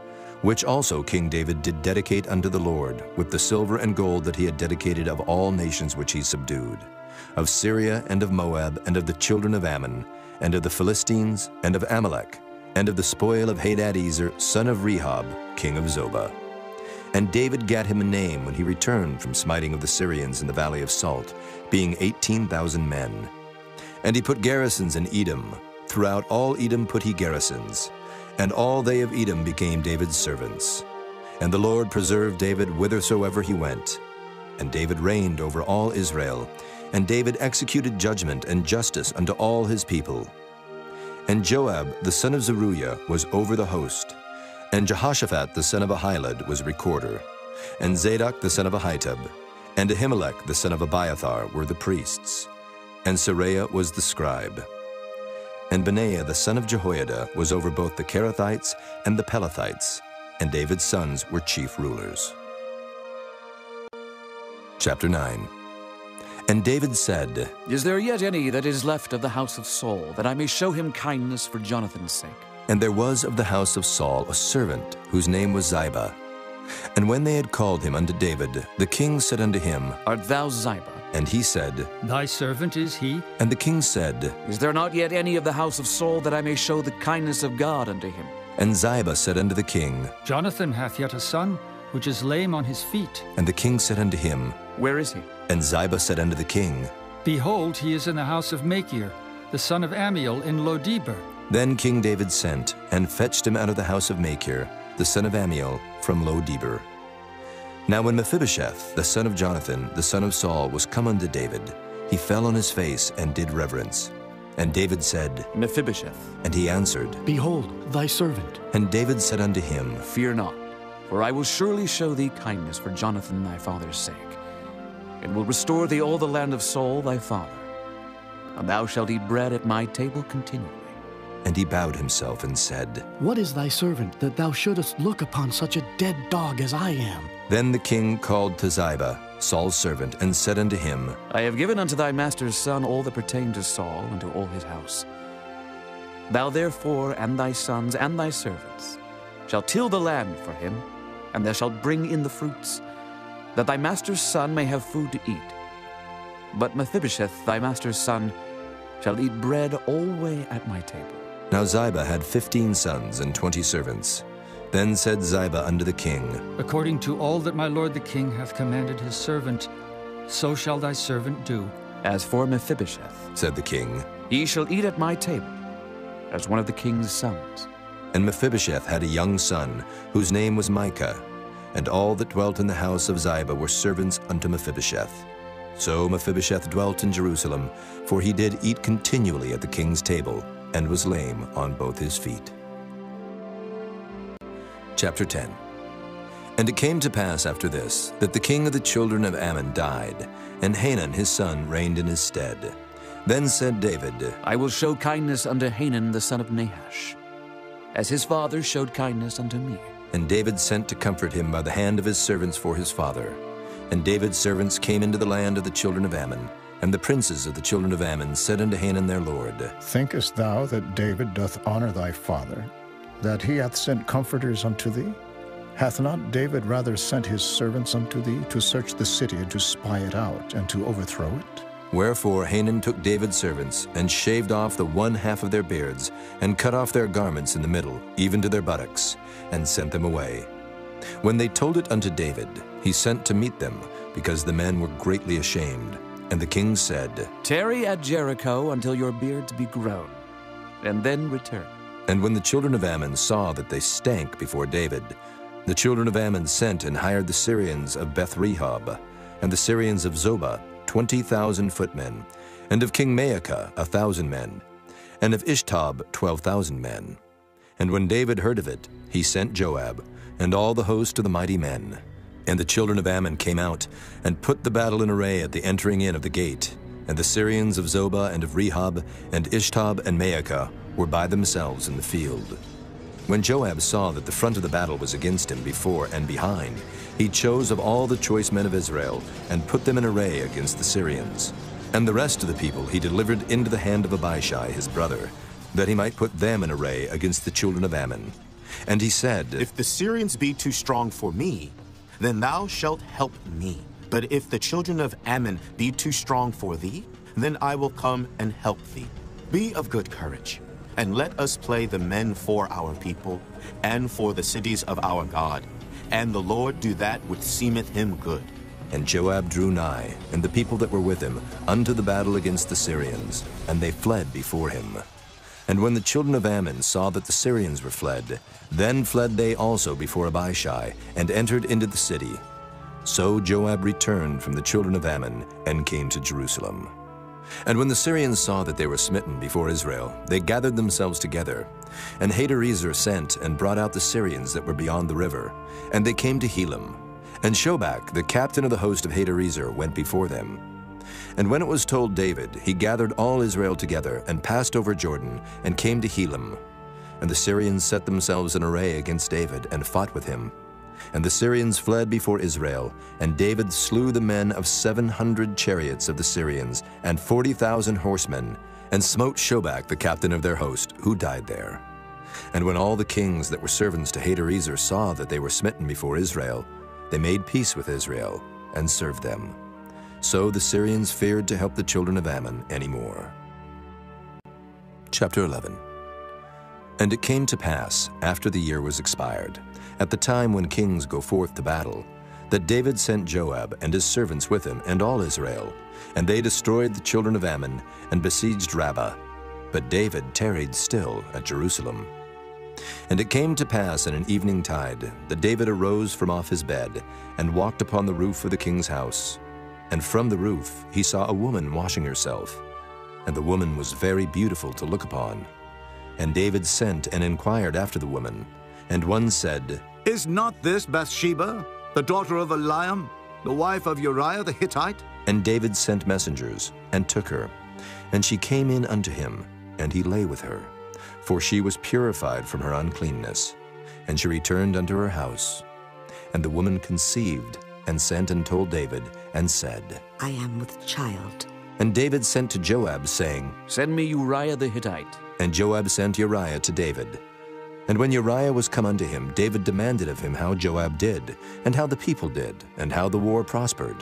which also King David did dedicate unto the Lord, with the silver and gold that he had dedicated of all nations which he subdued, of Syria, and of Moab, and of the children of Ammon, and of the Philistines, and of Amalek, and of the spoil of Hadadezer, son of Rehob, king of Zobah. And David gat him a name when he returned from smiting of the Syrians in the valley of Salt, being 18,000 men. And he put garrisons in Edom. Throughout all Edom put he garrisons. And all they of Edom became David's servants. And the Lord preserved David whithersoever he went. And David reigned over all Israel. And David executed judgment and justice unto all his people. And Joab the son of Zeruiah was over the host. And Jehoshaphat the son of Ahilud was recorder. And Zadok the son of Ahitub, and Ahimelech the son of Abiathar were the priests. And Seraiah was the scribe. And Benaiah the son of Jehoiada was over both the Kerethites and the Pelethites, and David's sons were chief rulers. Chapter 9. And David said, Is there yet any that is left of the house of Saul, that I may show him kindness for Jonathan's sake? And there was of the house of Saul a servant, whose name was Ziba. And when they had called him unto David, the king said unto him, Art thou Ziba? And he said, Thy servant is he. And the king said, Is there not yet any of the house of Saul, that I may show the kindness of God unto him? And Ziba said unto the king, Jonathan hath yet a son, which is lame on his feet. And the king said unto him, Where is he? And Ziba said unto the king, Behold, he is in the house of Machir, the son of Ammiel in Lodebar. Then King David sent, and fetched him out of the house of Machir, the son of Ammiel, from Lodebar. Now when Mephibosheth, the son of Jonathan, the son of Saul, was come unto David, he fell on his face and did reverence. And David said, Mephibosheth. And he answered, Behold, thy servant. And David said unto him, Fear not, for I will surely show thee kindness for Jonathan thy father's sake. and will restore thee all the land of Saul thy father. And thou shalt eat bread at my table continually. And he bowed himself and said, What is thy servant, that thou shouldest look upon such a dead dog as I am? Then the king called to Ziba, Saul's servant, and said unto him, I have given unto thy master's son all that pertain to Saul and to all his house. Thou therefore and thy sons and thy servants shalt till the land for him, and thou shalt bring in the fruits, that thy master's son may have food to eat. But Mephibosheth, thy master's son, shall eat bread alway at my table. Now Ziba had 15 sons and 20 servants. Then said Ziba unto the king, According to all that my lord the king hath commanded his servant, so shall thy servant do. As for Mephibosheth, said the king, he shall eat at my table, as one of the king's sons. And Mephibosheth had a young son, whose name was Micah, and all that dwelt in the house of Ziba were servants unto Mephibosheth. So Mephibosheth dwelt in Jerusalem, for he did eat continually at the king's table, and was lame on both his feet. Chapter 10. And it came to pass after this, that the king of the children of Ammon died, and Hanun his son reigned in his stead. Then said David, I will show kindness unto Hanun the son of Nahash, as his father showed kindness unto me. And David sent to comfort him by the hand of his servants for his father. And David's servants came into the land of the children of Ammon, and the princes of the children of Ammon said unto Hanun their lord, Thinkest thou that David doth honor thy father, that he hath sent comforters unto thee? Hath not David rather sent his servants unto thee to search the city and to spy it out and to overthrow it? Wherefore Hanun took David's servants, and shaved off the one half of their beards, and cut off their garments in the middle, even to their buttocks, and sent them away. When they told it unto David, he sent to meet them, because the men were greatly ashamed. And the king said, Tarry at Jericho until your beards be grown, and then return. And when the children of Ammon saw that they stank before David, the children of Ammon sent and hired the Syrians of Beth-rehob, and the Syrians of Zobah, 20,000 footmen, and of King Maacah 1,000 men, and of Ishtob 12,000 men. And when David heard of it, he sent Joab, and all the host of the mighty men. And the children of Ammon came out, and put the battle in array at the entering in of the gate. And the Syrians of Zobah and of Rehob, and Ishtob and Maacah, were by themselves in the field. When Joab saw that the front of the battle was against him before and behind, he chose of all the choice men of Israel, and put them in array against the Syrians. And the rest of the people he delivered into the hand of Abishai his brother, that he might put them in array against the children of Ammon. And he said, If the Syrians be too strong for me, then thou shalt help me. But if the children of Ammon be too strong for thee, then I will come and help thee. Be of good courage, and let us play the men for our people, and for the cities of our God. And the Lord do that which seemeth him good. And Joab drew nigh, and the people that were with him, unto the battle against the Syrians, and they fled before him. And when the children of Ammon saw that the Syrians were fled, then fled they also before Abishai, and entered into the city. So Joab returned from the children of Ammon, and came to Jerusalem. And when the Syrians saw that they were smitten before Israel, they gathered themselves together. And Hadarezer sent and brought out the Syrians that were beyond the river, and they came to Helam. And Shobach, the captain of the host of Hadarezer, went before them. And when it was told David, he gathered all Israel together, and passed over Jordan, and came to Helam. And the Syrians set themselves in array against David, and fought with him. And the Syrians fled before Israel, and David slew the men of 700 chariots of the Syrians, and 40,000 horsemen, and smote Shobach the captain of their host, who died there. And when all the kings that were servants to Hadarezer saw that they were smitten before Israel, they made peace with Israel, and served them. So the Syrians feared to help the children of Ammon any more. Chapter 11. And it came to pass, after the year was expired, at the time when kings go forth to battle, that David sent Joab and his servants with him and all Israel, and they destroyed the children of Ammon and besieged Rabbah. But David tarried still at Jerusalem. And it came to pass in an evening tide that David arose from off his bed and walked upon the roof of the king's house. And from the roof he saw a woman washing herself, and the woman was very beautiful to look upon. And David sent and inquired after the woman. And one said, Is not this Bathsheba, the daughter of Eliam, the wife of Uriah the Hittite? And David sent messengers, and took her. And she came in unto him, and he lay with her. For she was purified from her uncleanness. And she returned unto her house. And the woman conceived, and sent and told David, and said, I am with child. And David sent to Joab, saying, Send me Uriah the Hittite. And Joab sent Uriah to David. And when Uriah was come unto him, David demanded of him how Joab did, and how the people did, and how the war prospered.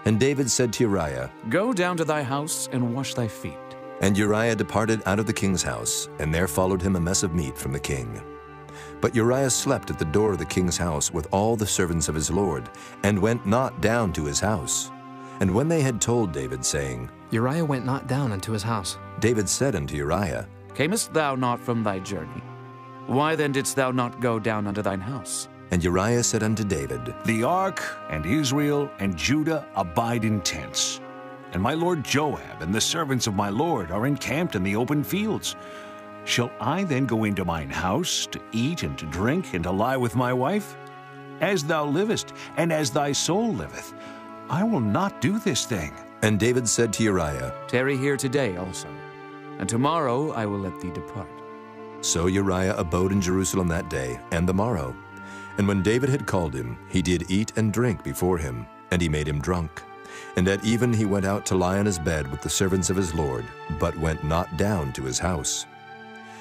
And David said to Uriah, Go down to thy house, and wash thy feet. And Uriah departed out of the king's house, and there followed him a mess of meat from the king. But Uriah slept at the door of the king's house with all the servants of his lord, and went not down to his house. And when they had told David, saying, Uriah went not down unto his house. David said unto Uriah, Camest thou not from thy journey? Why then didst thou not go down unto thine house? And Uriah said unto David, The ark and Israel and Judah abide in tents, and my lord Joab and the servants of my lord are encamped in the open fields. Shall I then go into mine house to eat and to drink and to lie with my wife? As thou livest, and as thy soul liveth, I will not do this thing. And David said to Uriah, Tarry here today also, and tomorrow I will let thee depart. So Uriah abode in Jerusalem that day and the morrow. And when David had called him, he did eat and drink before him, and he made him drunk. And at even he went out to lie on his bed with the servants of his lord, but went not down to his house.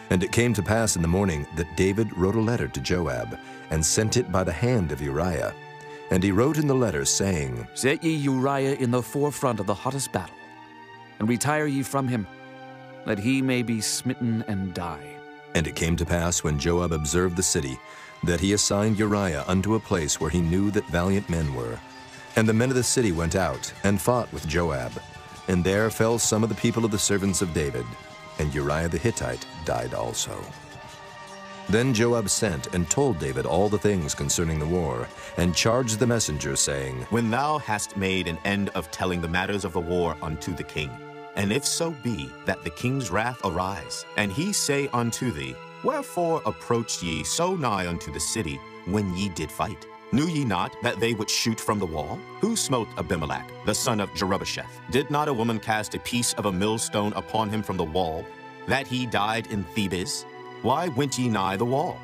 And it came to pass in the morning that David wrote a letter to Joab, and sent it by the hand of Uriah. And he wrote in the letter, saying, Set ye Uriah in the forefront of the hottest battle, and retire ye from him, that he may be smitten and die. And it came to pass, when Joab observed the city, that he assigned Uriah unto a place where he knew that valiant men were. And the men of the city went out, and fought with Joab. And there fell some of the people of the servants of David, and Uriah the Hittite died also. Then Joab sent and told David all the things concerning the war, and charged the messenger, saying, When thou hast made an end of telling the matters of the war unto the king, and if so be that the king's wrath arise, and he say unto thee, Wherefore approached ye so nigh unto the city when ye did fight? Knew ye not that they would shoot from the wall? Who smote Abimelech, the son of Jerubbesheth? Did not a woman cast a piece of a millstone upon him from the wall, that he died in Thebes? Why went ye nigh the wall?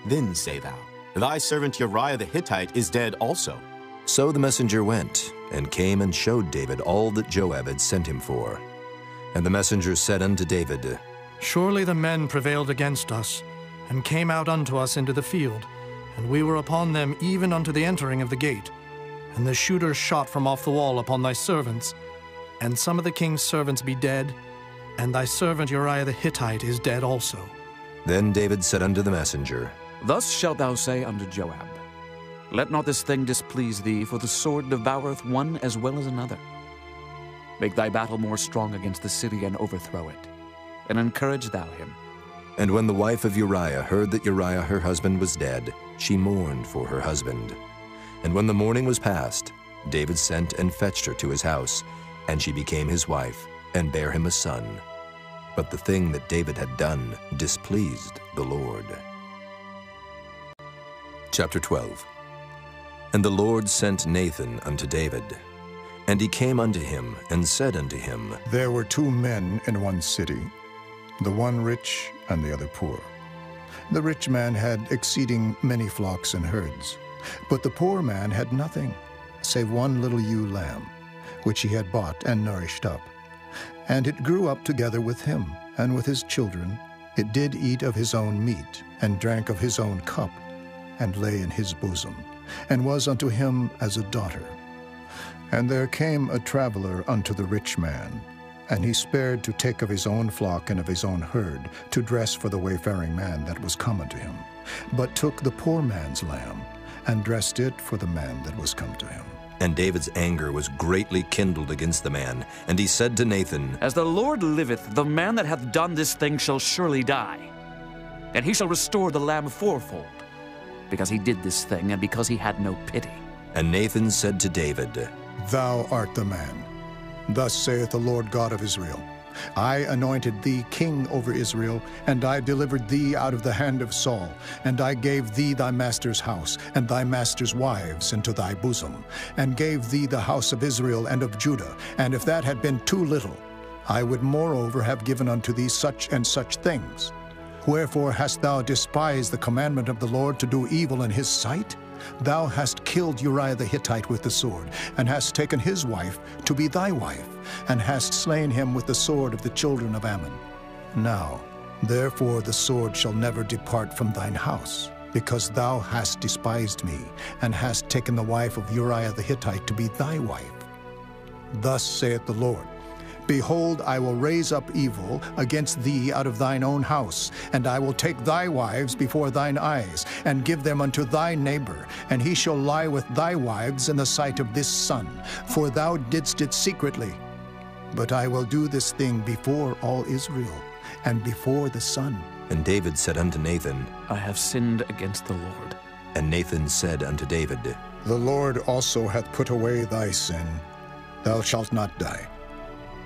Then say thou, Thy servant Uriah the Hittite is dead also. So the messenger went, and came and showed David all that Joab had sent him for. And the messenger said unto David, Surely the men prevailed against us, and came out unto us into the field, and we were upon them even unto the entering of the gate. And the shooters shot from off the wall upon thy servants, and some of the king's servants be dead, and thy servant Uriah the Hittite is dead also. Then David said unto the messenger, Thus shalt thou say unto Joab, Let not this thing displease thee, for the sword devoureth one as well as another. Make thy battle more strong against the city, and overthrow it, and encourage thou him. And when the wife of Uriah heard that Uriah her husband was dead, she mourned for her husband. And when the mourning was past, David sent and fetched her to his house, and she became his wife, and bare him a son. But the thing that David had done displeased the Lord. Chapter 12. And the Lord sent Nathan unto David. And he came unto him, and said unto him, There were 2 men in one city, the one rich and the other poor. The rich man had exceeding many flocks and herds, but the poor man had nothing, save one little ewe lamb, which he had bought and nourished up. And it grew up together with him, and with his children. It did eat of his own meat, and drank of his own cup, and lay in his bosom, and was unto him as a daughter. And there came a traveler unto the rich man, and he spared to take of his own flock and of his own herd, to dress for the wayfaring man that was come unto him, but took the poor man's lamb, and dressed it for the man that was come to him. And David's anger was greatly kindled against the man, and he said to Nathan, As the Lord liveth, the man that hath done this thing shall surely die, and he shall restore the lamb fourfold, because he did this thing, and because he had no pity. And Nathan said to David, Thou art the man. Thus saith the Lord God of Israel, I anointed thee king over Israel, and I delivered thee out of the hand of Saul, and I gave thee thy master's house, and thy master's wives into thy bosom, and gave thee the house of Israel and of Judah. And if that had been too little, I would moreover have given unto thee such and such things. Wherefore hast thou despised the commandment of the Lord to do evil in his sight? Thou hast killed Uriah the Hittite with the sword, and hast taken his wife to be thy wife, and hast slain him with the sword of the children of Ammon. Now, therefore the sword shall never depart from thine house, because thou hast despised me, and hast taken the wife of Uriah the Hittite to be thy wife. Thus saith the Lord, Behold, I will raise up evil against thee out of thine own house, and I will take thy wives before thine eyes, and give them unto thy neighbor, and he shall lie with thy wives in the sight of this sun, for thou didst it secretly. But I will do this thing before all Israel, and before the sun. And David said unto Nathan, I have sinned against the Lord. And Nathan said unto David, The Lord also hath put away thy sin. Thou shalt not die.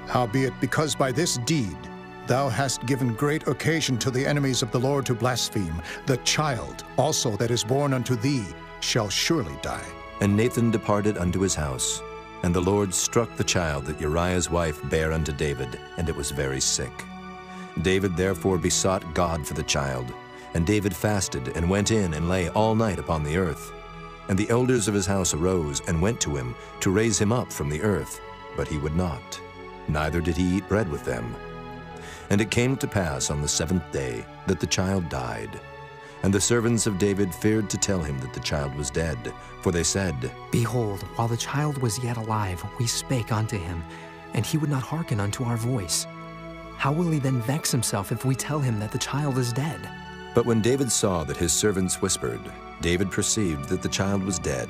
Howbeit, because by this deed thou hast given great occasion to the enemies of the Lord to blaspheme, the child also that is born unto thee shall surely die. And Nathan departed unto his house. And the Lord struck the child that Uriah's wife bare unto David, and it was very sick. David therefore besought God for the child. And David fasted, and went in, and lay all night upon the earth. And the elders of his house arose, and went to him, to raise him up from the earth. But he would not, neither did he eat bread with them. And it came to pass on the 7th day that the child died. And the servants of David feared to tell him that the child was dead, for they said, Behold, while the child was yet alive, we spake unto him, and he would not hearken unto our voice. How will he then vex himself if we tell him that the child is dead? But when David saw that his servants whispered, David perceived that the child was dead.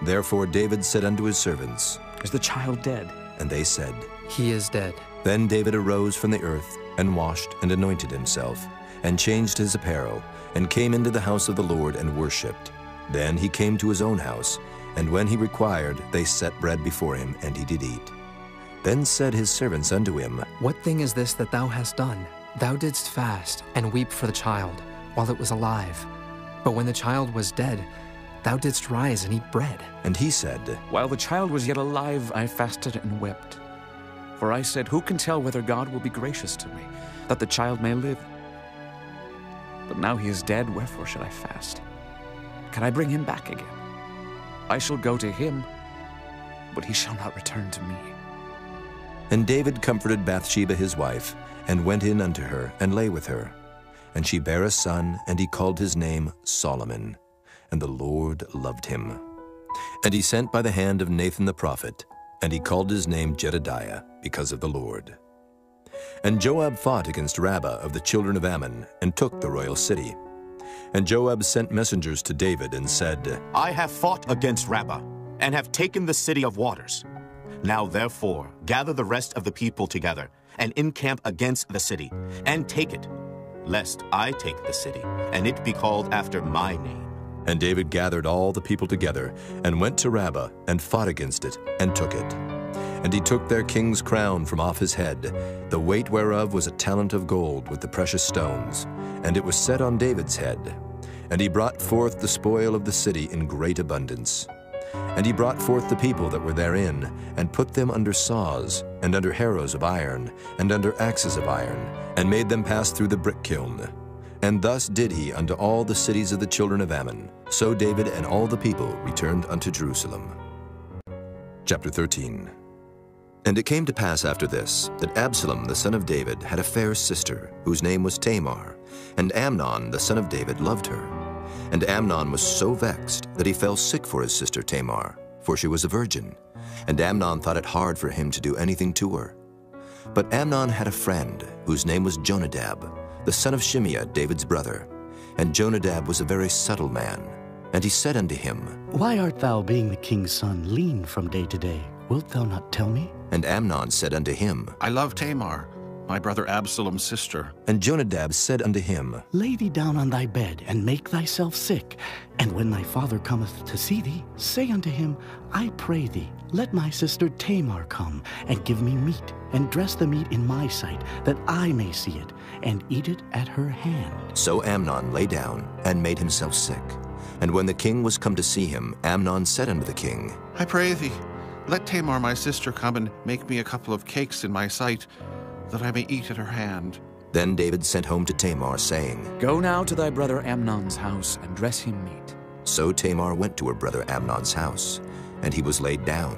Therefore David said unto his servants, Is the child dead? And they said, He is dead. Then David arose from the earth, and washed and anointed himself, and changed his apparel, and came into the house of the Lord and worshipped. Then he came to his own house, and when he required, they set bread before him, and he did eat. Then said his servants unto him, What thing is this that thou hast done? Thou didst fast, and weep for the child, while it was alive. But when the child was dead, thou didst rise and eat bread. And he said, While the child was yet alive, I fasted and wept. For I said, Who can tell whether God will be gracious to me, that the child may live? But now he is dead, wherefore should I fast? Can I bring him back again? I shall go to him, but he shall not return to me. And David comforted Bathsheba his wife, and went in unto her, and lay with her. And she bare a son, and he called his name Solomon. And the Lord loved him. And he sent by the hand of Nathan the prophet, and he called his name Jedediah, because of the Lord. And Joab fought against Rabbah of the children of Ammon, and took the royal city. And Joab sent messengers to David, and said, I have fought against Rabbah, and have taken the city of waters. Now therefore gather the rest of the people together, and encamp against the city, and take it, lest I take the city, and it be called after my name. And David gathered all the people together, and went to Rabbah, and fought against it, and took it. And he took their king's crown from off his head, the weight whereof was a talent of gold with the precious stones, and it was set on David's head. And he brought forth the spoil of the city in great abundance. And he brought forth the people that were therein, and put them under saws, and under harrows of iron, and under axes of iron, and made them pass through the brick kiln. And thus did he unto all the cities of the children of Ammon. So David and all the people returned unto Jerusalem. Chapter 13. And it came to pass after this, that Absalom the son of David had a fair sister, whose name was Tamar, and Amnon the son of David loved her. And Amnon was so vexed that he fell sick for his sister Tamar, for she was a virgin. And Amnon thought it hard for him to do anything to her. But Amnon had a friend, whose name was Jonadab, the son of Shimeah, David's brother. And Jonadab was a very subtle man. And he said unto him, Why art thou, being the king's son, lean from day to day? Wilt thou not tell me? And Amnon said unto him, I love Tamar, my brother Absalom's sister. And Jonadab said unto him, Lay thee down on thy bed, and make thyself sick. And when thy father cometh to see thee, say unto him, I pray thee, let my sister Tamar come, and give me meat, and dress the meat in my sight, that I may see it, and eat it at her hand. So Amnon lay down, and made himself sick. And when the king was come to see him, Amnon said unto the king, I pray thee, let Tamar my sister come and make me a couple of cakes in my sight, that I may eat at her hand. Then David sent home to Tamar, saying, Go now to thy brother Amnon's house, and dress him meat. So Tamar went to her brother Amnon's house, and he was laid down.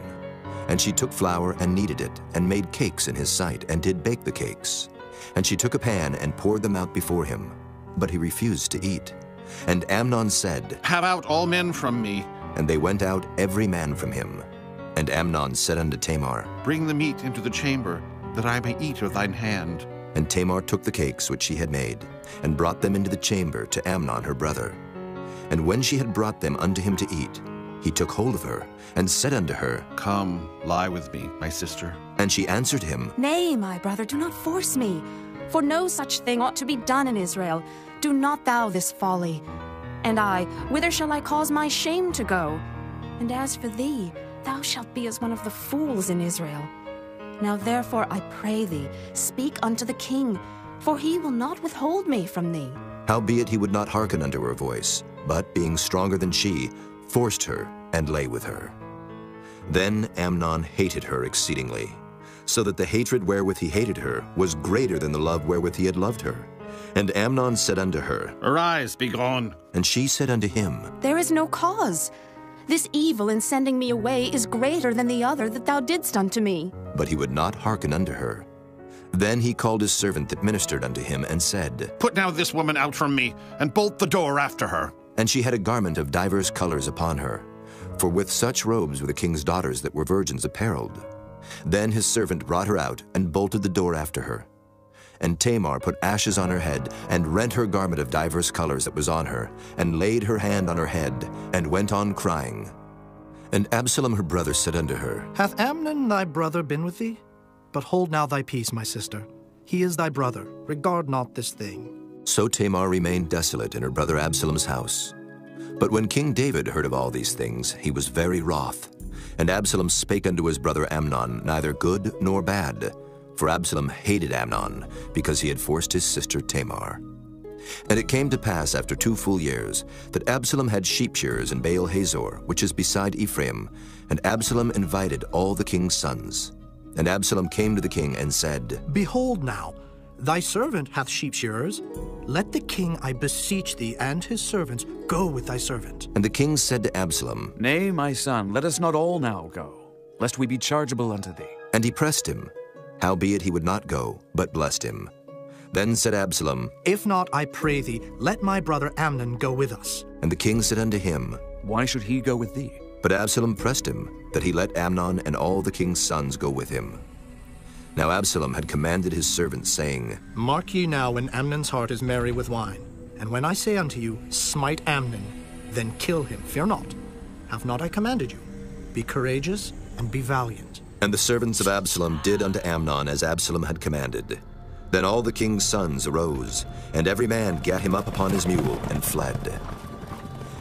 And she took flour and kneaded it, and made cakes in his sight, and did bake the cakes. And she took a pan and poured them out before him, but he refused to eat. And Amnon said, Have out all men from me. And they went out every man from him. And Amnon said unto Tamar, Bring the meat into the chamber, that I may eat of thine hand. And Tamar took the cakes which she had made, and brought them into the chamber to Amnon her brother. And when she had brought them unto him to eat, he took hold of her, and said unto her, Come, lie with me, my sister. And she answered him, Nay, my brother, do not force me, for no such thing ought to be done in Israel. Do not thou this folly. And I, whither shall I cause my shame to go? And as for thee, thou shalt be as one of the fools in Israel. Now therefore I pray thee, speak unto the king, for he will not withhold me from thee. Howbeit he would not hearken unto her voice, but being stronger than she, forced her, and lay with her. Then Amnon hated her exceedingly, so that the hatred wherewith he hated her was greater than the love wherewith he had loved her. And Amnon said unto her, Arise, be gone. And she said unto him, There is no cause. This evil in sending me away is greater than the other that thou didst unto me. But he would not hearken unto her. Then he called his servant that ministered unto him, and said, Put now this woman out from me, and bolt the door after her. And she had a garment of divers colors upon her, for with such robes were the king's daughters that were virgins apparelled. Then his servant brought her out, and bolted the door after her. And Tamar put ashes on her head, and rent her garment of divers colors that was on her, and laid her hand on her head, and went on crying. And Absalom her brother said unto her, Hath Amnon thy brother been with thee? But hold now thy peace, my sister. He is thy brother. Regard not this thing. So Tamar remained desolate in her brother Absalom's house. But when King David heard of all these things, he was very wroth. And Absalom spake unto his brother Amnon neither good nor bad, for Absalom hated Amnon, because he had forced his sister Tamar. And it came to pass after 2 full years, that Absalom had sheep shearers in Baal Hazor, which is beside Ephraim, and Absalom invited all the king's sons. And Absalom came to the king and said, Behold now, thy servant hath sheep shearers. Let the king, I beseech thee, and his servants go with thy servant. And the king said to Absalom, Nay, my son, let us not all now go, lest we be chargeable unto thee. And he pressed him. Howbeit he would not go, but blessed him. Then said Absalom, If not, I pray thee, let my brother Amnon go with us. And the king said unto him, Why should he go with thee? But Absalom pressed him, that he let Amnon and all the king's sons go with him. Now Absalom had commanded his servants, saying, Mark ye now when Amnon's heart is merry with wine. And when I say unto you, Smite Amnon, then kill him, fear not. Have not I commanded you? Be courageous and be valiant. And the servants of Absalom did unto Amnon as Absalom had commanded. Then all the king's sons arose, and every man gat him up upon his mule, and fled.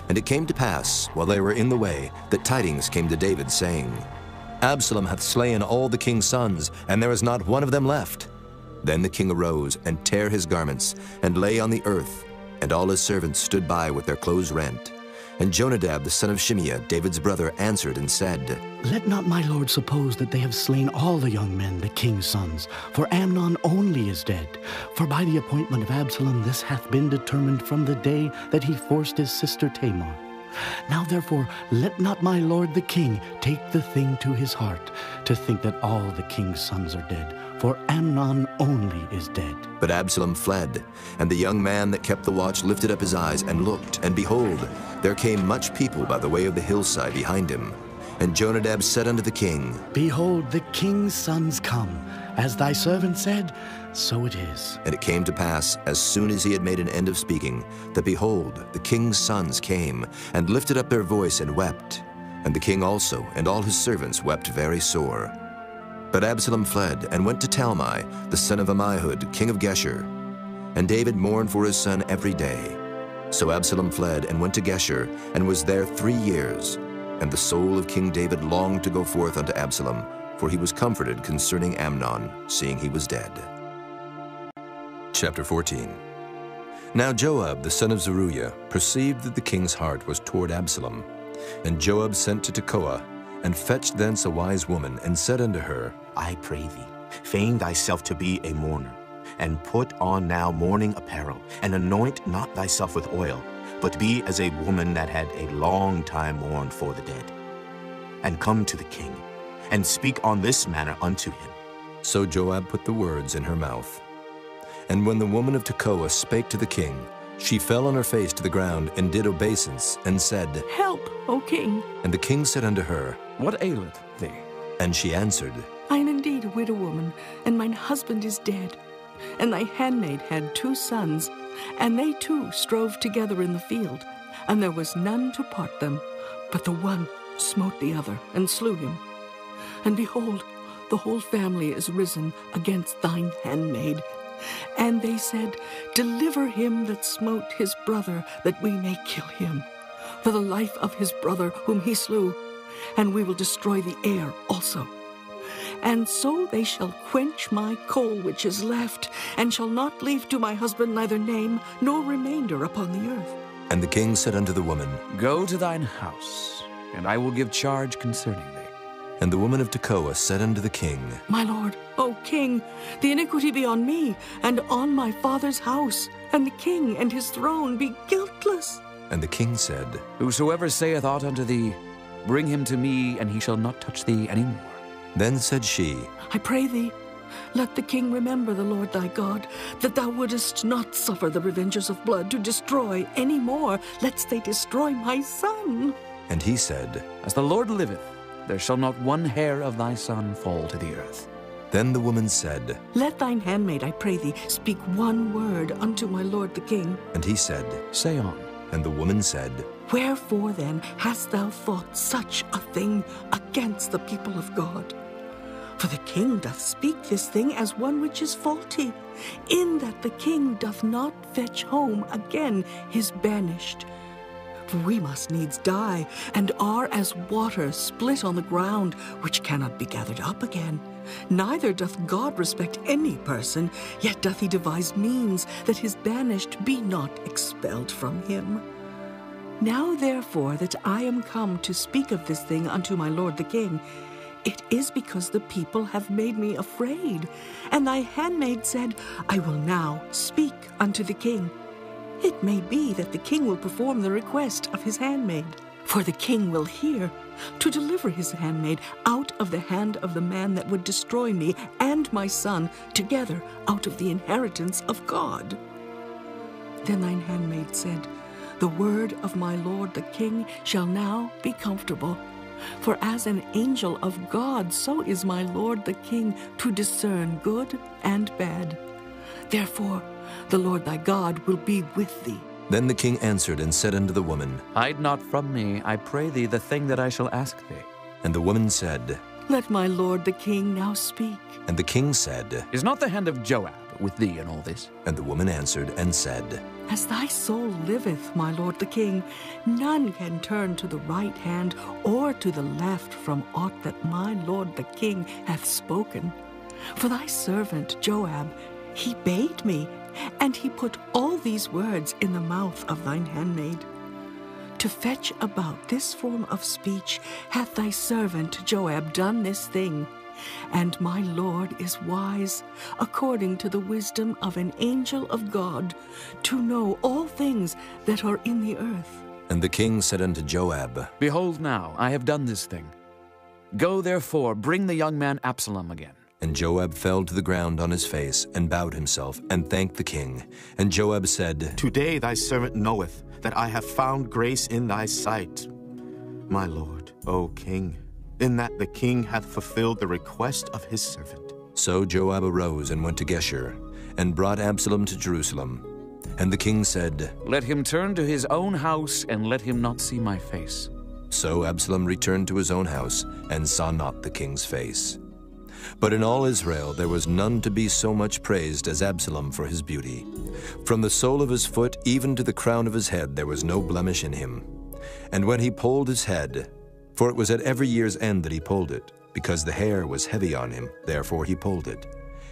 And it came to pass, while they were in the way, that tidings came to David, saying, Absalom hath slain all the king's sons, and there is not one of them left. Then the king arose, and tare his garments, and lay on the earth, and all his servants stood by with their clothes rent. And Jonadab the son of Shimeah, David's brother, answered and said, Let not my lord suppose that they have slain all the young men, the king's sons, for Amnon only is dead. For by the appointment of Absalom this hath been determined from the day that he forced his sister Tamar. Now therefore let not my lord the king take the thing to his heart, to think that all the king's sons are dead, for Amnon only is dead. But Absalom fled, and the young man that kept the watch lifted up his eyes and looked, and behold, there came much people by the way of the hillside behind him. And Jonadab said unto the king, Behold, the king's sons come. As thy servant said, so it is. And it came to pass, as soon as he had made an end of speaking, that behold, the king's sons came, and lifted up their voice and wept. And the king also, and all his servants, wept very sore. But Absalom fled and went to Talmai, the son of Ammihud, king of Geshur. And David mourned for his son every day. So Absalom fled and went to Geshur, and was there 3 years. And the soul of King David longed to go forth unto Absalom, for he was comforted concerning Amnon, seeing he was dead. Chapter 14. Now Joab, the son of Zeruiah, perceived that the king's heart was toward Absalom. And Joab sent to Tekoa, and fetched thence a wise woman, and said unto her, I pray thee, feign thyself to be a mourner, and put on now mourning apparel, and anoint not thyself with oil, but be as a woman that had a long time mourned for the dead. And come to the king, and speak on this manner unto him. So Joab put the words in her mouth. And when the woman of Tekoa spake to the king, she fell on her face to the ground, and did obeisance, and said, Help, O king. And the king said unto her, What aileth thee? And she answered, I am indeed a widow woman, and mine husband is dead. And thy handmaid had 2 sons, and they too strove together in the field, and there was none to part them, but the one smote the other, and slew him. And behold, the whole family is risen against thine handmaid. And they said, Deliver him that smote his brother, that we may kill him, for the life of his brother whom he slew, and we will destroy the heir also. And so they shall quench my coal which is left, and shall not leave to my husband neither name nor remainder upon the earth. And the king said unto the woman, Go to thine house, and I will give charge concerning thee. And the woman of Tekoa said unto the king, My lord, O king, the iniquity be on me, and on my father's house, and the king and his throne be guiltless. And the king said, Whosoever saith aught unto thee, bring him to me, and he shall not touch thee any more. Then said she, I pray thee, let the king remember the Lord thy God, that thou wouldest not suffer the revengers of blood to destroy any more, lest they destroy my son. And he said, As the Lord liveth, there shall not one hair of thy son fall to the earth. Then the woman said, Let thine handmaid, I pray thee, speak one word unto my lord the king. And he said, Say on. And the woman said, Wherefore then hast thou thought such a thing against the people of God? For the king doth speak this thing as one which is faulty, in that the king doth not fetch home again his banished. For we must needs die, and are as water split on the ground, which cannot be gathered up again. Neither doth God respect any person, yet doth he devise means that his banished be not expelled from him. Now therefore that I am come to speak of this thing unto my lord the king, it is because the people have made me afraid. And thy handmaid said, I will now speak unto the king. It may be that the king will perform the request of his handmaid. For the king will hear, to deliver his handmaid out of the hand of the man that would destroy me and my son together out of the inheritance of God. Then thine handmaid said, The word of my lord the king shall now be comfortable. For as an angel of God, so is my lord the king to discern good and bad. Therefore, the Lord thy God will be with thee. Then the king answered and said unto the woman, Hide not from me, I pray thee, the thing that I shall ask thee. And the woman said, Let my lord the king now speak. And the king said, Is not the hand of Joab with thee in all this? And the woman answered and said, As thy soul liveth, my lord the king, none can turn to the right hand or to the left from aught that my lord the king hath spoken. For thy servant Joab, he bade me, and he put all these words in the mouth of thine handmaid. To fetch about this form of speech hath thy servant Joab done this thing. And my lord is wise, according to the wisdom of an angel of God, to know all things that are in the earth. And the king said unto Joab, Behold now, I have done this thing. Go therefore, bring the young man Absalom again. And Joab fell to the ground on his face, and bowed himself, and thanked the king. And Joab said, Today thy servant knoweth that I have found grace in thy sight, my lord, O king, in that the king hath fulfilled the request of his servant. So Joab arose and went to Geshur, and brought Absalom to Jerusalem. And the king said, Let him turn to his own house, and let him not see my face. So Absalom returned to his own house, and saw not the king's face. But in all Israel there was none to be so much praised as Absalom for his beauty. From the sole of his foot even to the crown of his head there was no blemish in him. And when he polled his head, for it was at every year's end that he polled it, because the hair was heavy on him, therefore he polled it.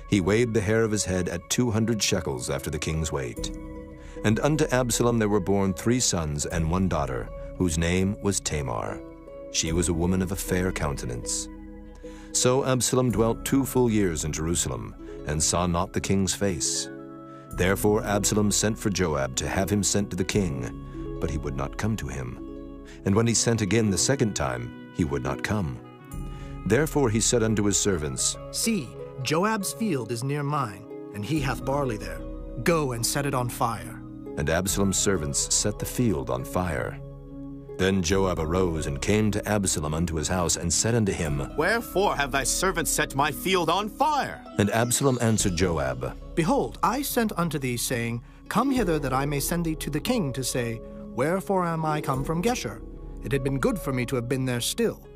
He weighed the hair of his head at 200 shekels after the king's weight. And unto Absalom there were born 3 sons and 1 daughter, whose name was Tamar. She was a woman of a fair countenance. So Absalom dwelt 2 full years in Jerusalem, and saw not the king's face. Therefore Absalom sent for Joab to have him sent to the king, but he would not come to him. And when he sent again the 2nd time, he would not come. Therefore he said unto his servants, See, Joab's field is near mine, and he hath barley there. Go and set it on fire. And Absalom's servants set the field on fire. Then Joab arose and came to Absalom unto his house, and said unto him, Wherefore have thy servants set my field on fire? And Absalom answered Joab, Behold, I sent unto thee, saying, Come hither, that I may send thee to the king, to say, Wherefore am I come from Geshur? It had been good for me to have been there still.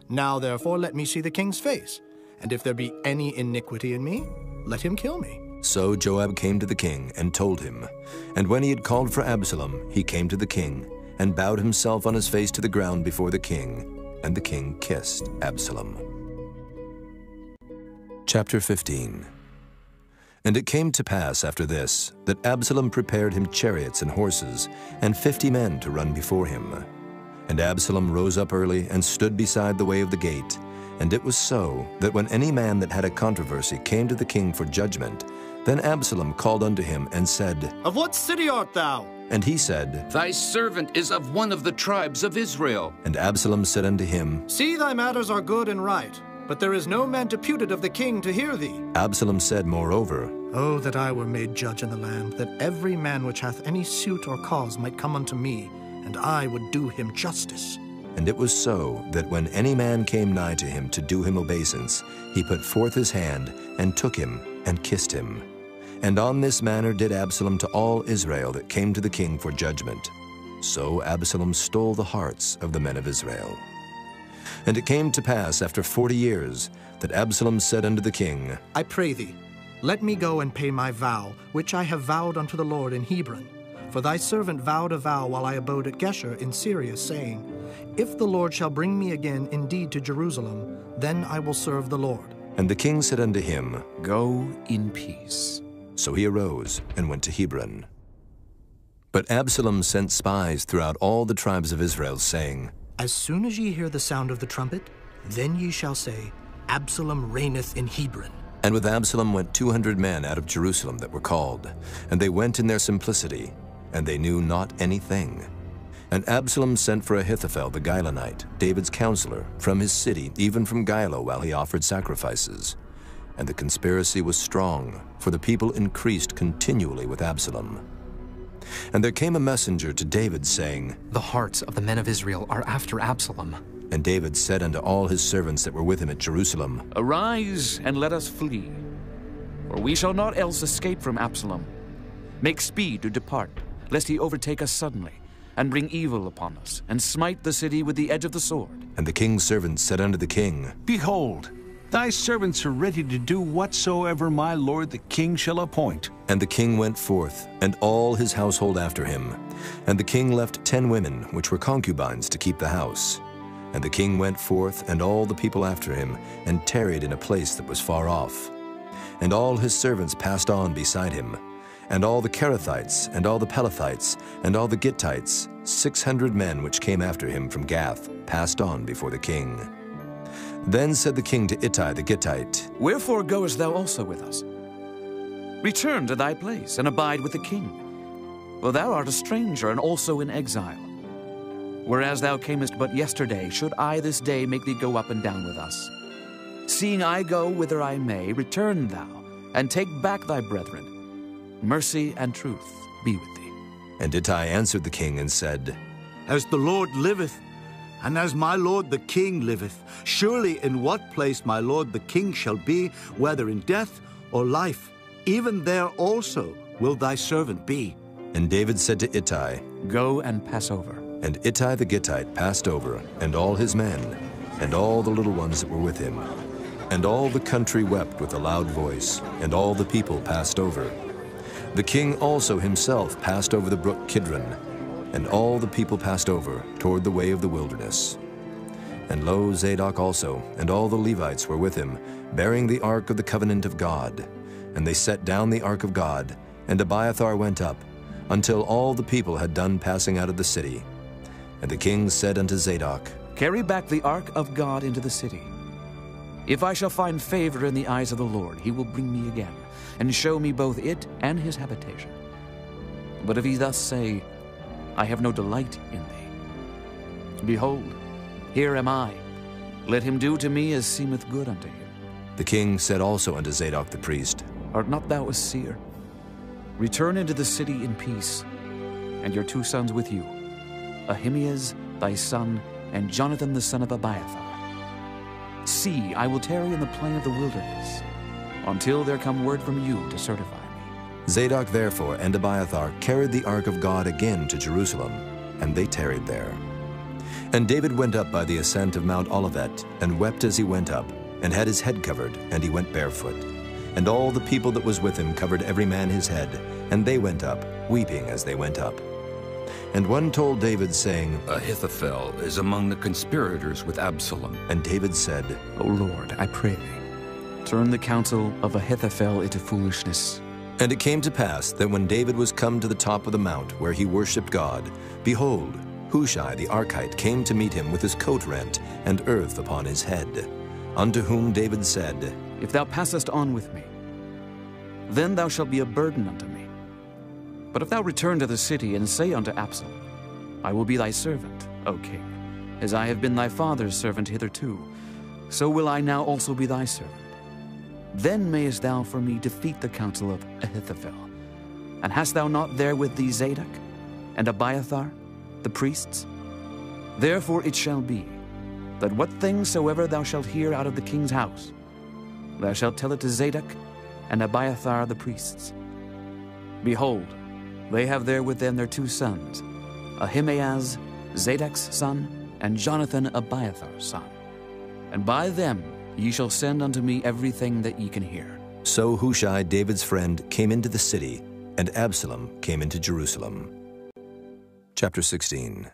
Now therefore let me see the king's face, and if there be any iniquity in me, let him kill me. So Joab came to the king, and told him. And when he had called for Absalom, he came to the king, and bowed himself on his face to the ground before the king, and the king kissed Absalom. Chapter 15. And it came to pass after this, that Absalom prepared him chariots and horses, and 50 men to run before him. And Absalom rose up early, and stood beside the way of the gate. And it was so, that when any man that had a controversy came to the king for judgment, then Absalom called unto him, and said, Of what city art thou? And he said, Thy servant is of one of the tribes of Israel. And Absalom said unto him, See, thy matters are good and right, but there is no man deputed of the king to hear thee. Absalom said moreover, Oh, that I were made judge in the land, that every man which hath any suit or cause might come unto me, and I would do him justice. And it was so, that when any man came nigh to him to do him obeisance, he put forth his hand, and took him, and kissed him. And on this manner did Absalom to all Israel that came to the king for judgment. So Absalom stole the hearts of the men of Israel. And it came to pass after 40 years, that Absalom said unto the king, I pray thee, let me go and pay my vow, which I have vowed unto the Lord in Hebron. For thy servant vowed a vow while I abode at Geshur in Syria, saying, If the Lord shall bring me again indeed to Jerusalem, then I will serve the Lord. And the king said unto him, Go in peace. So he arose and went to Hebron. But Absalom sent spies throughout all the tribes of Israel, saying, As soon as ye hear the sound of the trumpet, then ye shall say, Absalom reigneth in Hebron. And with Absalom went 200 men out of Jerusalem that were called, and they went in their simplicity, and they knew not anything. And Absalom sent for Ahithophel the Gilonite, David's counselor, from his city, even from Gilo, while he offered sacrifices. And the conspiracy was strong, for the people increased continually with Absalom. And there came a messenger to David, saying, The hearts of the men of Israel are after Absalom. And David said unto all his servants that were with him at Jerusalem, Arise, and let us flee, for we shall not else escape from Absalom. Make speed to depart, lest he overtake us suddenly, and bring evil upon us, and smite the city with the edge of the sword. And the king's servants said unto the king, Behold, thy servants are ready to do whatsoever my lord the king shall appoint. And the king went forth, and all his household after him. And the king left 10 women, which were concubines, to keep the house. And the king went forth, and all the people after him, and tarried in a place that was far off. And all his servants passed on beside him. And all the Kerethites, and all the Pelethites, and all the Gittites, 600 men which came after him from Gath, passed on before the king. Then said the king to Ittai the Gittite, Wherefore goest thou also with us? Return to thy place, and abide with the king. For thou art a stranger, and also in exile. Whereas thou camest but yesterday, should I this day make thee go up and down with us? Seeing I go whither I may, return thou, and take back thy brethren. Mercy and truth be with thee. And Ittai answered the king and said, As the Lord liveth, and as my lord the king liveth, surely in what place my lord the king shall be, whether in death or life, even there also will thy servant be. And David said to Ittai, Go and pass over. And Ittai the Gittite passed over, and all his men, and all the little ones that were with him. And all the country wept with a loud voice, and all the people passed over. The king also himself passed over the brook Kidron, and all the people passed over toward the way of the wilderness. And lo, Zadok also, and all the Levites were with him, bearing the ark of the covenant of God. And they set down the ark of God, and Abiathar went up, until all the people had done passing out of the city. And the king said unto Zadok, Carry back the ark of God into the city. If I shall find favor in the eyes of the Lord, he will bring me again, and show me both it and his habitation. But if he thus say, I have no delight in thee, behold, here am I. Let him do to me as seemeth good unto him. The king said also unto Zadok the priest, Art not thou a seer? Return into the city in peace, and your 2 sons with you, Ahimaaz thy son, and Jonathan the son of Abiathar. See, I will tarry in the plain of the wilderness, until there come word from you to certify me. Zadok therefore and Abiathar carried the ark of God again to Jerusalem, and they tarried there. And David went up by the ascent of Mount Olivet, and wept as he went up, and had his head covered, and he went barefoot. And all the people that was with him covered every man his head, and they went up, weeping as they went up. And one told David, saying, Ahithophel is among the conspirators with Absalom. And David said, O Lord, I pray thee, turn the counsel of Ahithophel into foolishness. And it came to pass that when David was come to the top of the mount where he worshipped God, behold, Hushai the Archite came to meet him with his coat rent and earth upon his head. Unto whom David said, If thou passest on with me, then thou shalt be a burden unto me. But if thou return to the city and say unto Absalom, I will be thy servant, O king, as I have been thy father's servant hitherto, so will I now also be thy servant. Then mayest thou for me defeat the counsel of Ahithophel. And hast thou not there with thee Zadok and Abiathar, the priests? Therefore it shall be, that what things soever thou shalt hear out of the king's house, thou shalt tell it to Zadok and Abiathar the priests. Behold, they have there with them their 2 sons, Ahimaaz, Zadok's son, and Jonathan, Abiathar's son. And by them ye shall send unto me everything that ye can hear. So Hushai, David's friend, came into the city, and Absalom came into Jerusalem. Chapter 16.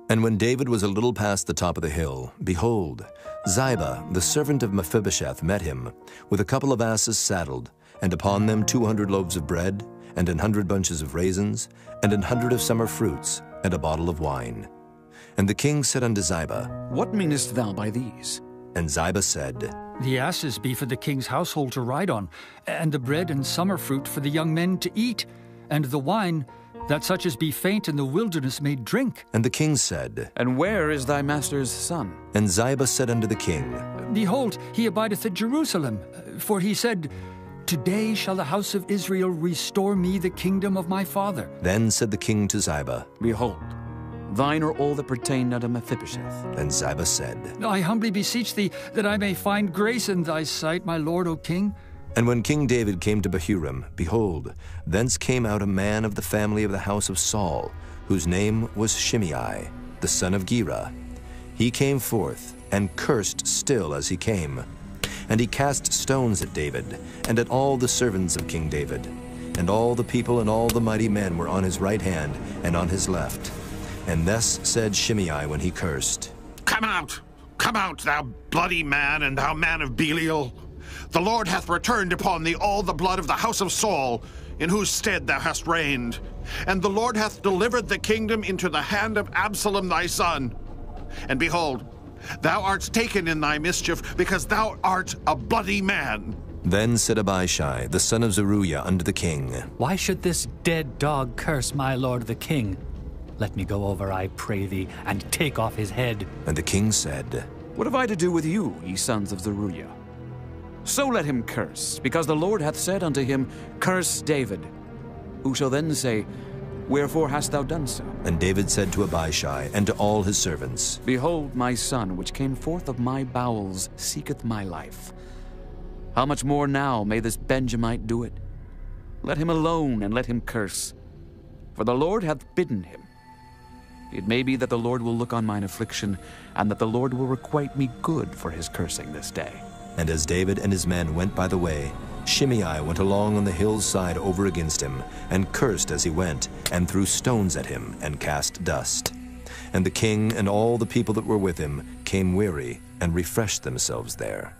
And when David was a little past the top of the hill, behold, Ziba, the servant of Mephibosheth, met him, with a couple of asses saddled, and upon them 200 loaves of bread, and 100 bunches of raisins, and 100 of summer fruits, and a bottle of wine. And the king said unto Ziba, What meanest thou by these? And Ziba said, The asses be for the king's household to ride on, and the bread and summer fruit for the young men to eat, and the wine, that such as be faint in the wilderness may drink. And the king said, And where is thy master's son? And Ziba said unto the king, Behold, he abideth at Jerusalem, for he said, Today shall the house of Israel restore me the kingdom of my father. Then said the king to Ziba, Behold, thine are all that pertain unto Mephibosheth. And Ziba said, I humbly beseech thee that I may find grace in thy sight, my lord, O king. And when King David came to Bahurim, behold, thence came out a man of the family of the house of Saul, whose name was Shimei, the son of Gera. He came forth, and cursed still as he came. And he cast stones at David, and at all the servants of King David. And all the people and all the mighty men were on his right hand and on his left. And thus said Shimei when he cursed, Come out, thou bloody man, and thou man of Belial. The Lord hath returned upon thee all the blood of the house of Saul, in whose stead thou hast reigned. And the Lord hath delivered the kingdom into the hand of Absalom thy son. And behold, thou art taken in thy mischief, because thou art a bloody man. Then said Abishai, the son of Zeruiah, unto the king, Why should this dead dog curse my lord the king? Let me go over, I pray thee, and take off his head. And the king said, What have I to do with you, ye sons of Zeruiah? So let him curse, because the Lord hath said unto him, Curse David. Who shall then say, Wherefore hast thou done so? And David said to Abishai and to all his servants, Behold, my son, which came forth of my bowels, seeketh my life. How much more now may this Benjamite do it? Let him alone, and let him curse. For the Lord hath bidden him. It may be that the Lord will look on mine affliction, and that the Lord will requite me good for his cursing this day. And as David and his men went by the way, Shimei went along on the hill's side over against him, and cursed as he went, and threw stones at him, and cast dust. And the king and all the people that were with him came weary, and refreshed themselves there.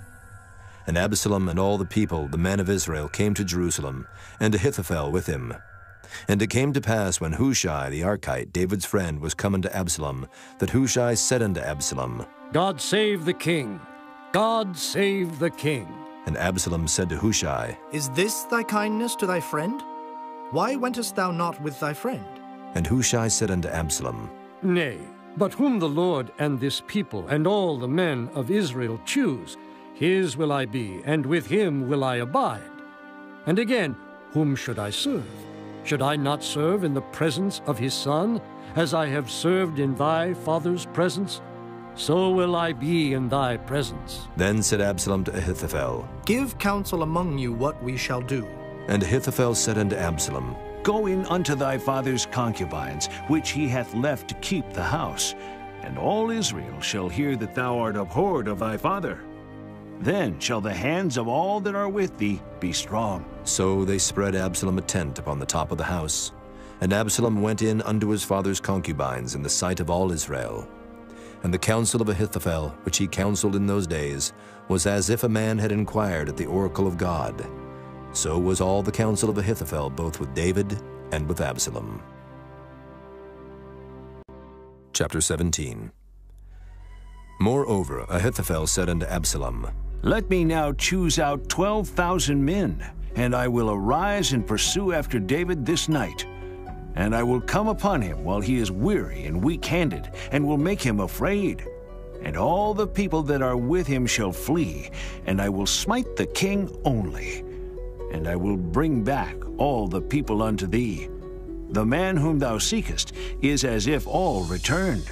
And Absalom and all the people, the men of Israel, came to Jerusalem, and Ahithophel with him. And it came to pass, when Hushai the Archite, David's friend, was come unto Absalom, that Hushai said unto Absalom, God save the king! God save the king! And Absalom said to Hushai, Is this thy kindness to thy friend? Why wentest thou not with thy friend? And Hushai said unto Absalom, Nay, but whom the Lord and this people and all the men of Israel choose, his will I be, and with him will I abide. And again, whom should I serve? Should I not serve in the presence of his son, as I have served in thy father's presence? So will I be in thy presence. Then said Absalom to Ahithophel, Give counsel among you what we shall do. And Ahithophel said unto Absalom, Go in unto thy father's concubines, which he hath left to keep the house, and all Israel shall hear that thou art abhorred of thy father. Then shall the hands of all that are with thee be strong. So they spread Absalom a tent upon the top of the house. And Absalom went in unto his father's concubines in the sight of all Israel. And the counsel of Ahithophel, which he counseled in those days, was as if a man had inquired at the oracle of God. So was all the counsel of Ahithophel, both with David and with Absalom. Chapter 17. Moreover, Ahithophel said unto Absalom, Let me now choose out 12,000 men, and I will arise and pursue after David this night. And I will come upon him while he is weary and weak-handed, and will make him afraid. And all the people that are with him shall flee, and I will smite the king only. And I will bring back all the people unto thee. The man whom thou seekest is as if all returned.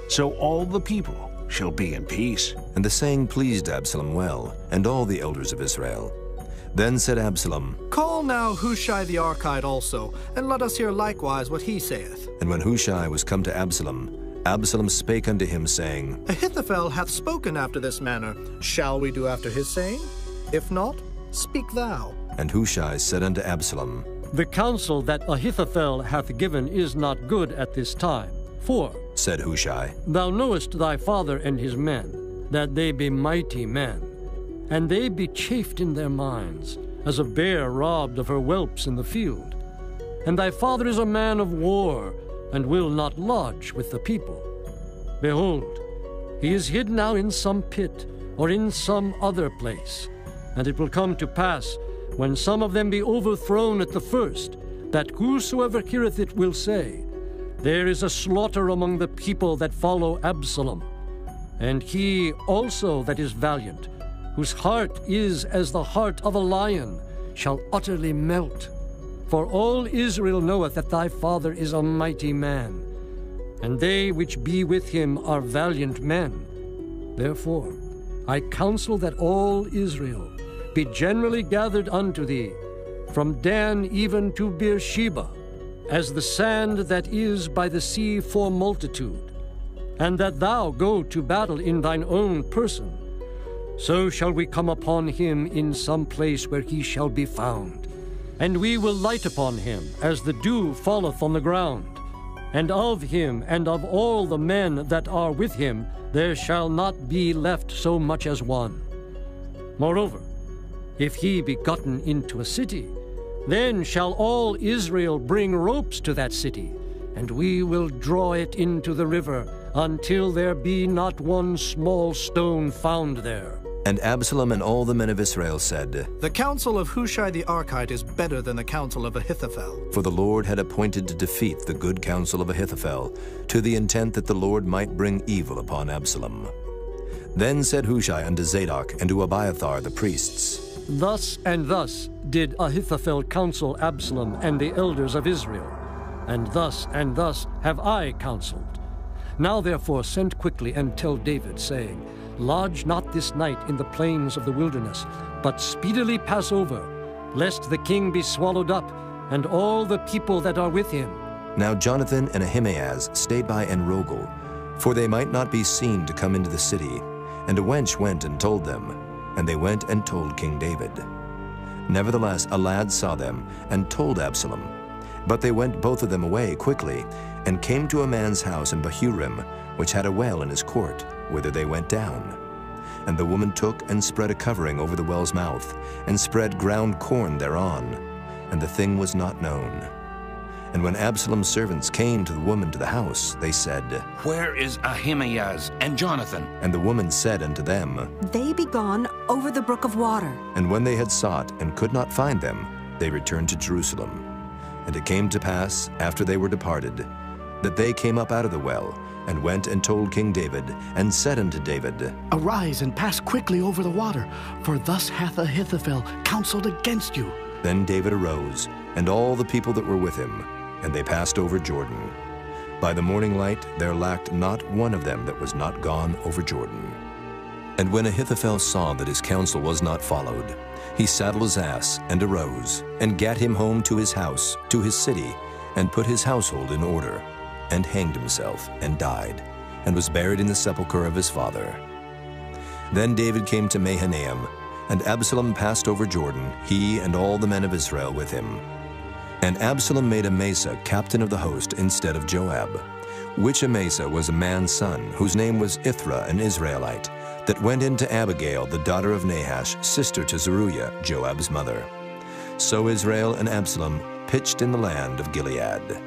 So all the people shall be in peace. And the saying pleased Absalom well, and all the elders of Israel. Then said Absalom, Call now Hushai the Archite also, and let us hear likewise what he saith. And when Hushai was come to Absalom, Absalom spake unto him, saying, Ahithophel hath spoken after this manner. Shall we do after his saying? If not, speak thou. And Hushai said unto Absalom, The counsel that Ahithophel hath given is not good at this time. For, said Hushai, Thou knowest thy father and his men, that they be mighty men, and they be chafed in their minds, as a bear robbed of her whelps in the field. And thy father is a man of war, and will not lodge with the people. Behold, he is hid now in some pit, or in some other place. And it will come to pass, when some of them be overthrown at the first, that whosoever heareth it will say, There is a slaughter among the people that follow Absalom. And he also that is valiant, whose heart is as the heart of a lion, shall utterly melt. For all Israel knoweth that thy father is a mighty man, and they which be with him are valiant men. Therefore I counsel that all Israel be generally gathered unto thee, from Dan even to Beersheba, as the sand that is by the sea for multitude, and that thou go to battle in thine own person. So shall we come upon him in some place where he shall be found. And we will light upon him as the dew falleth on the ground. And of him and of all the men that are with him there shall not be left so much as one. Moreover, if he be gotten into a city, then shall all Israel bring ropes to that city, and we will draw it into the river until there be not one small stone found there. And Absalom and all the men of Israel said, The counsel of Hushai the Archite is better than the counsel of Ahithophel. For the Lord had appointed to defeat the good counsel of Ahithophel, to the intent that the Lord might bring evil upon Absalom. Then said Hushai unto Zadok and to Abiathar the priests, Thus and thus did Ahithophel counsel Absalom and the elders of Israel, and thus have I counseled. Now therefore send quickly and tell David, saying, Lodge not this night in the plains of the wilderness, but speedily pass over, lest the king be swallowed up, and all the people that are with him. Now Jonathan and Ahimaaz stayed by Enrogel, for they might not be seen to come into the city. And a wench went and told them, and they went and told King David. Nevertheless, a lad saw them and told Absalom. But they went both of them away quickly, and came to a man's house in Bahurim, which had a well in his court, whither they went down. And the woman took and spread a covering over the well's mouth, and spread ground corn thereon, and the thing was not known. And when Absalom's servants came to the woman to the house, they said, Where is Ahimaaz and Jonathan? And the woman said unto them, They be gone over the brook of water. And when they had sought and could not find them, they returned to Jerusalem. And it came to pass, after they were departed, that they came up out of the well, and went and told King David, and said unto David, Arise and pass quickly over the water, for thus hath Ahithophel counseled against you. Then David arose, and all the people that were with him, and they passed over Jordan. By the morning light there lacked not one of them that was not gone over Jordan. And when Ahithophel saw that his counsel was not followed, he saddled his ass, and arose, and gat him home to his house, to his city, and put his household in order, and hanged himself, and died, and was buried in the sepulchre of his father. Then David came to Mahanaim, and Absalom passed over Jordan, he and all the men of Israel with him. And Absalom made Amasa captain of the host instead of Joab, which Amasa was a man's son, whose name was Ithra, an Israelite, that went in to Abigail, the daughter of Nahash, sister to Zeruiah, Joab's mother. So Israel and Absalom pitched in the land of Gilead.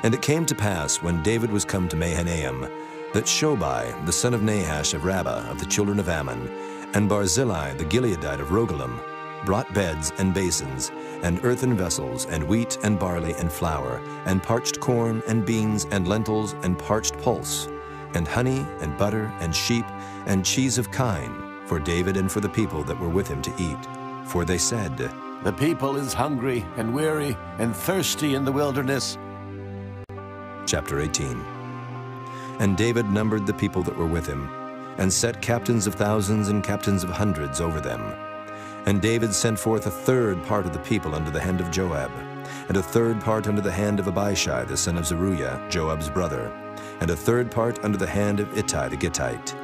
And it came to pass, when David was come to Mahanaim, that Shobai, the son of Nahash of Rabbah of the children of Ammon, and Barzillai the Gileadite of Rogelim, brought beds and basins, and earthen vessels, and wheat and barley and flour, and parched corn and beans and lentils and parched pulse, and honey and butter and sheep and cheese of kine, for David and for the people that were with him to eat. For they said, The people is hungry and weary and thirsty in the wilderness. Chapter 18. And David numbered the people that were with him, and set captains of thousands and captains of hundreds over them. And David sent forth a third part of the people under the hand of Joab, and a third part under the hand of Abishai the son of Zeruiah, Joab's brother, and a third part under the hand of Ittai the Gittite.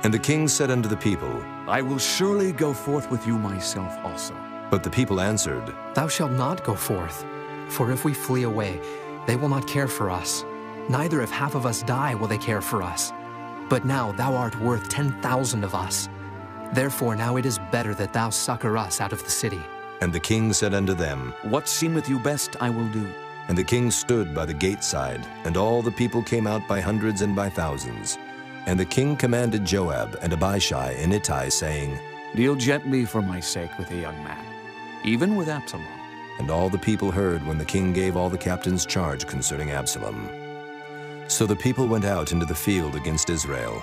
And the king said unto the people, I will surely go forth with you myself also. But the people answered, Thou shalt not go forth, for if we flee away, they will not care for us. Neither if half of us die will they care for us. But now thou art worth 10,000 of us. Therefore now it is better that thou succor us out of the city. And the king said unto them, What seemeth you best I will do. And the king stood by the gate side, and all the people came out by hundreds and by thousands. And the king commanded Joab and Abishai and Ittai, saying, Deal gently for my sake with the young man, even with Absalom. And all the people heard when the king gave all the captains charge concerning Absalom. So the people went out into the field against Israel.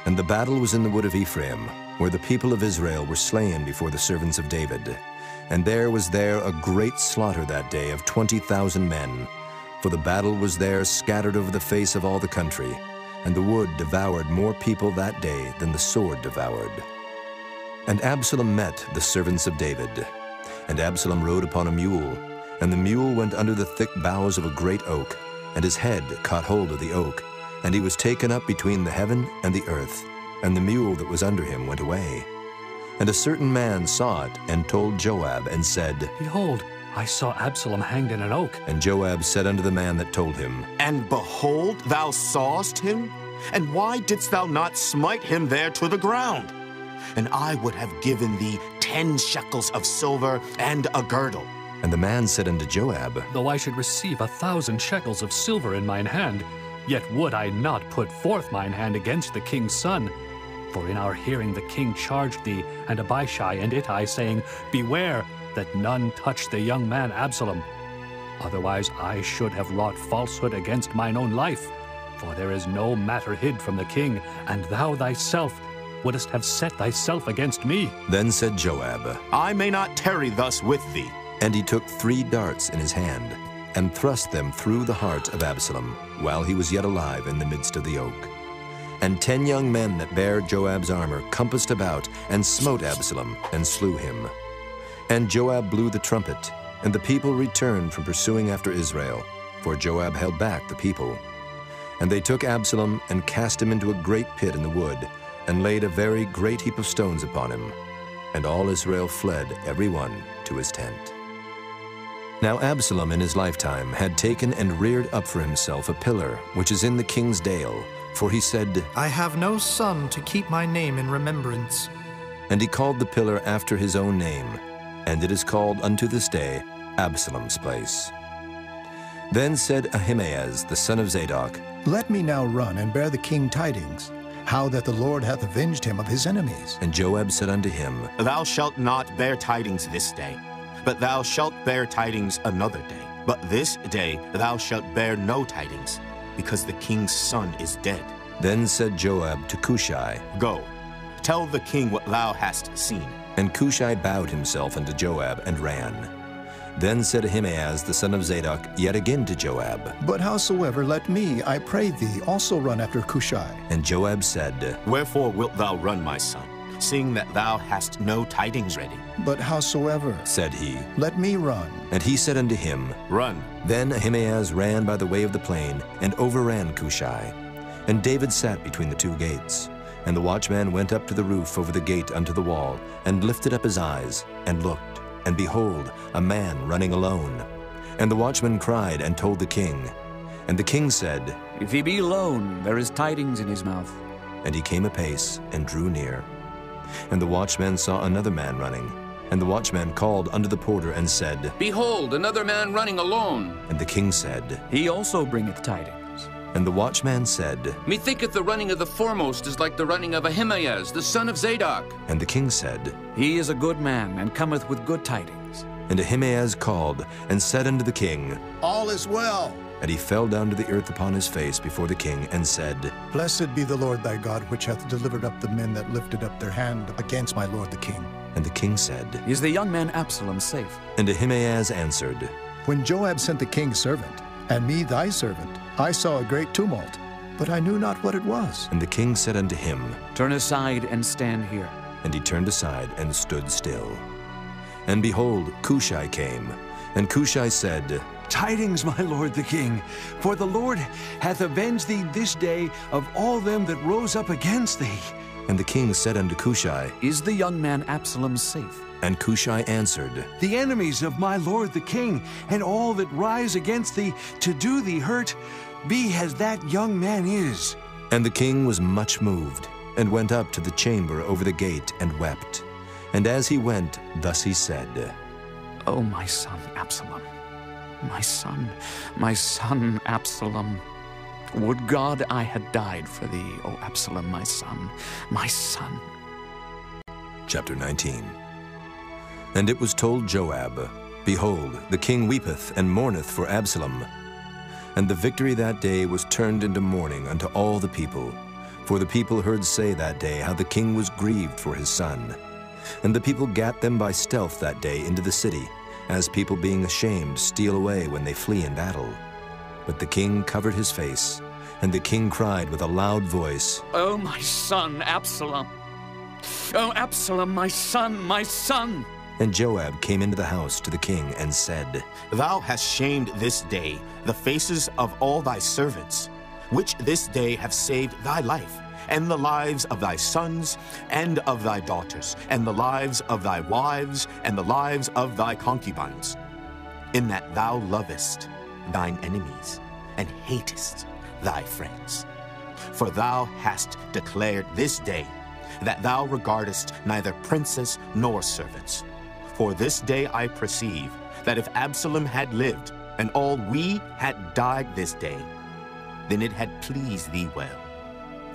And the battle was in the wood of Ephraim, where the people of Israel were slain before the servants of David. And there was a great slaughter that day of 20,000 men. For the battle was there scattered over the face of all the country, and the wood devoured more people that day than the sword devoured. And Absalom met the servants of David. And Absalom rode upon a mule, and the mule went under the thick boughs of a great oak, and his head caught hold of the oak, and he was taken up between the heaven and the earth, and the mule that was under him went away. And a certain man saw it, and told Joab, and said, Behold, I saw Absalom hanged in an oak. And Joab said unto the man that told him, And behold, thou sawest him? And why didst thou not smite him there to the ground? And I would have given thee 10 shekels of silver and a girdle. And the man said unto Joab, Though I should receive 1,000 shekels of silver in mine hand, yet would I not put forth mine hand against the king's son. For in our hearing the king charged thee, and Abishai and Ittai, saying, Beware that none touch the young man Absalom. Otherwise I should have wrought falsehood against mine own life. For there is no matter hid from the king, and thou thyself wouldest have set thyself against me. Then said Joab, I may not tarry thus with thee. And he took 3 darts in his hand, and thrust them through the heart of Absalom, while he was yet alive in the midst of the oak. And 10 young men that bare Joab's armor compassed about, and smote Absalom, and slew him. And Joab blew the trumpet, and the people returned from pursuing after Israel. for Joab held back the people. And they took Absalom and cast him into a great pit in the wood, and laid a very great heap of stones upon him. And all Israel fled, every one to his tent. Now Absalom in his lifetime had taken and reared up for himself a pillar, which is in the king's dale, for he said, I have no son to keep my name in remembrance. And he called the pillar after his own name, and it is called unto this day Absalom's place. Then said Ahimaaz the son of Zadok, Let me now run and bear the king tidings, how that the Lord hath avenged him of his enemies. And Joab said unto him, Thou shalt not bear tidings this day, but thou shalt bear tidings another day. But this day thou shalt bear no tidings, because the king's son is dead. Then said Joab to Cushai, Go, tell the king what thou hast seen. And Cushai bowed himself unto Joab and ran. Then said Ahimaaz the son of Zadok yet again to Joab, But howsoever, let me, I pray thee, also run after Cushai. And Joab said, Wherefore wilt thou run, my son, seeing that thou hast no tidings ready? But howsoever, said he, let me run. And he said unto him, Run. Then Ahimaaz ran by the way of the plain, and overran Cushai. And David sat between the two gates. And the watchman went up to the roof over the gate unto the wall, and lifted up his eyes, and looked. And behold, a man running alone. And the watchman cried and told the king. And the king said, If he be alone, there is tidings in his mouth. And he came apace and drew near. And the watchman saw another man running. And the watchman called unto the porter and said, Behold, another man running alone. And the king said, He also bringeth tidings. And the watchman said, Methinketh the running of the foremost is like the running of Ahimaaz, the son of Zadok. And the king said, He is a good man, and cometh with good tidings. And Ahimaaz called, and said unto the king, All is well. And he fell down to the earth upon his face before the king, and said, Blessed be the Lord thy God, which hath delivered up the men that lifted up their hand against my lord the king. And the king said, Is the young man Absalom safe? And Ahimaaz answered, When Joab sent the king's servant, and me thy servant, I saw a great tumult, but I knew not what it was. And the king said unto him, Turn aside and stand here. And he turned aside and stood still. And behold, Cushai came. And Cushai said, Tidings, my lord the king, for the Lord hath avenged thee this day of all them that rose up against thee. And the king said unto Cushai, Is the young man Absalom safe? And Cushai answered, The enemies of my lord the king, and all that rise against thee to do thee hurt, be as that young man is. And the king was much moved, and went up to the chamber over the gate, and wept. And as he went, thus he said, O my son Absalom, my son Absalom. Would God I had died for thee, O Absalom, my son, my son. Chapter 19. And it was told Joab, Behold, the king weepeth and mourneth for Absalom. And the victory that day was turned into mourning unto all the people. For the people heard say that day how the king was grieved for his son. And the people gat them by stealth that day into the city, as people being ashamed steal away when they flee in battle. But the king covered his face, and the king cried with a loud voice, O my son Absalom! O Absalom, my son, my son! And Joab came into the house to the king and said, Thou hast shamed this day the faces of all thy servants, which this day have saved thy life, and the lives of thy sons, and of thy daughters, and the lives of thy wives, and the lives of thy concubines, in that thou lovest thine enemies, and hatest thy friends. For thou hast declared this day that thou regardest neither princes nor servants. For this day I perceive that if Absalom had lived, and all we had died this day, then it had pleased thee well.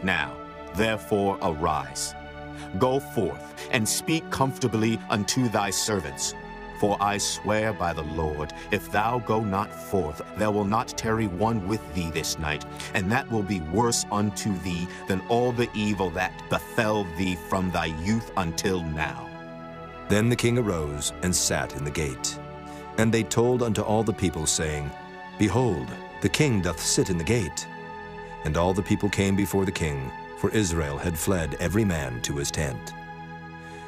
Now, therefore, arise, go forth, and speak comfortably unto thy servants. For I swear by the Lord, if thou go not forth, there will not tarry one with thee this night, and that will be worse unto thee than all the evil that befell thee from thy youth until now. Then the king arose and sat in the gate. And they told unto all the people, saying, Behold, the king doth sit in the gate. And all the people came before the king, for Israel had fled every man to his tent.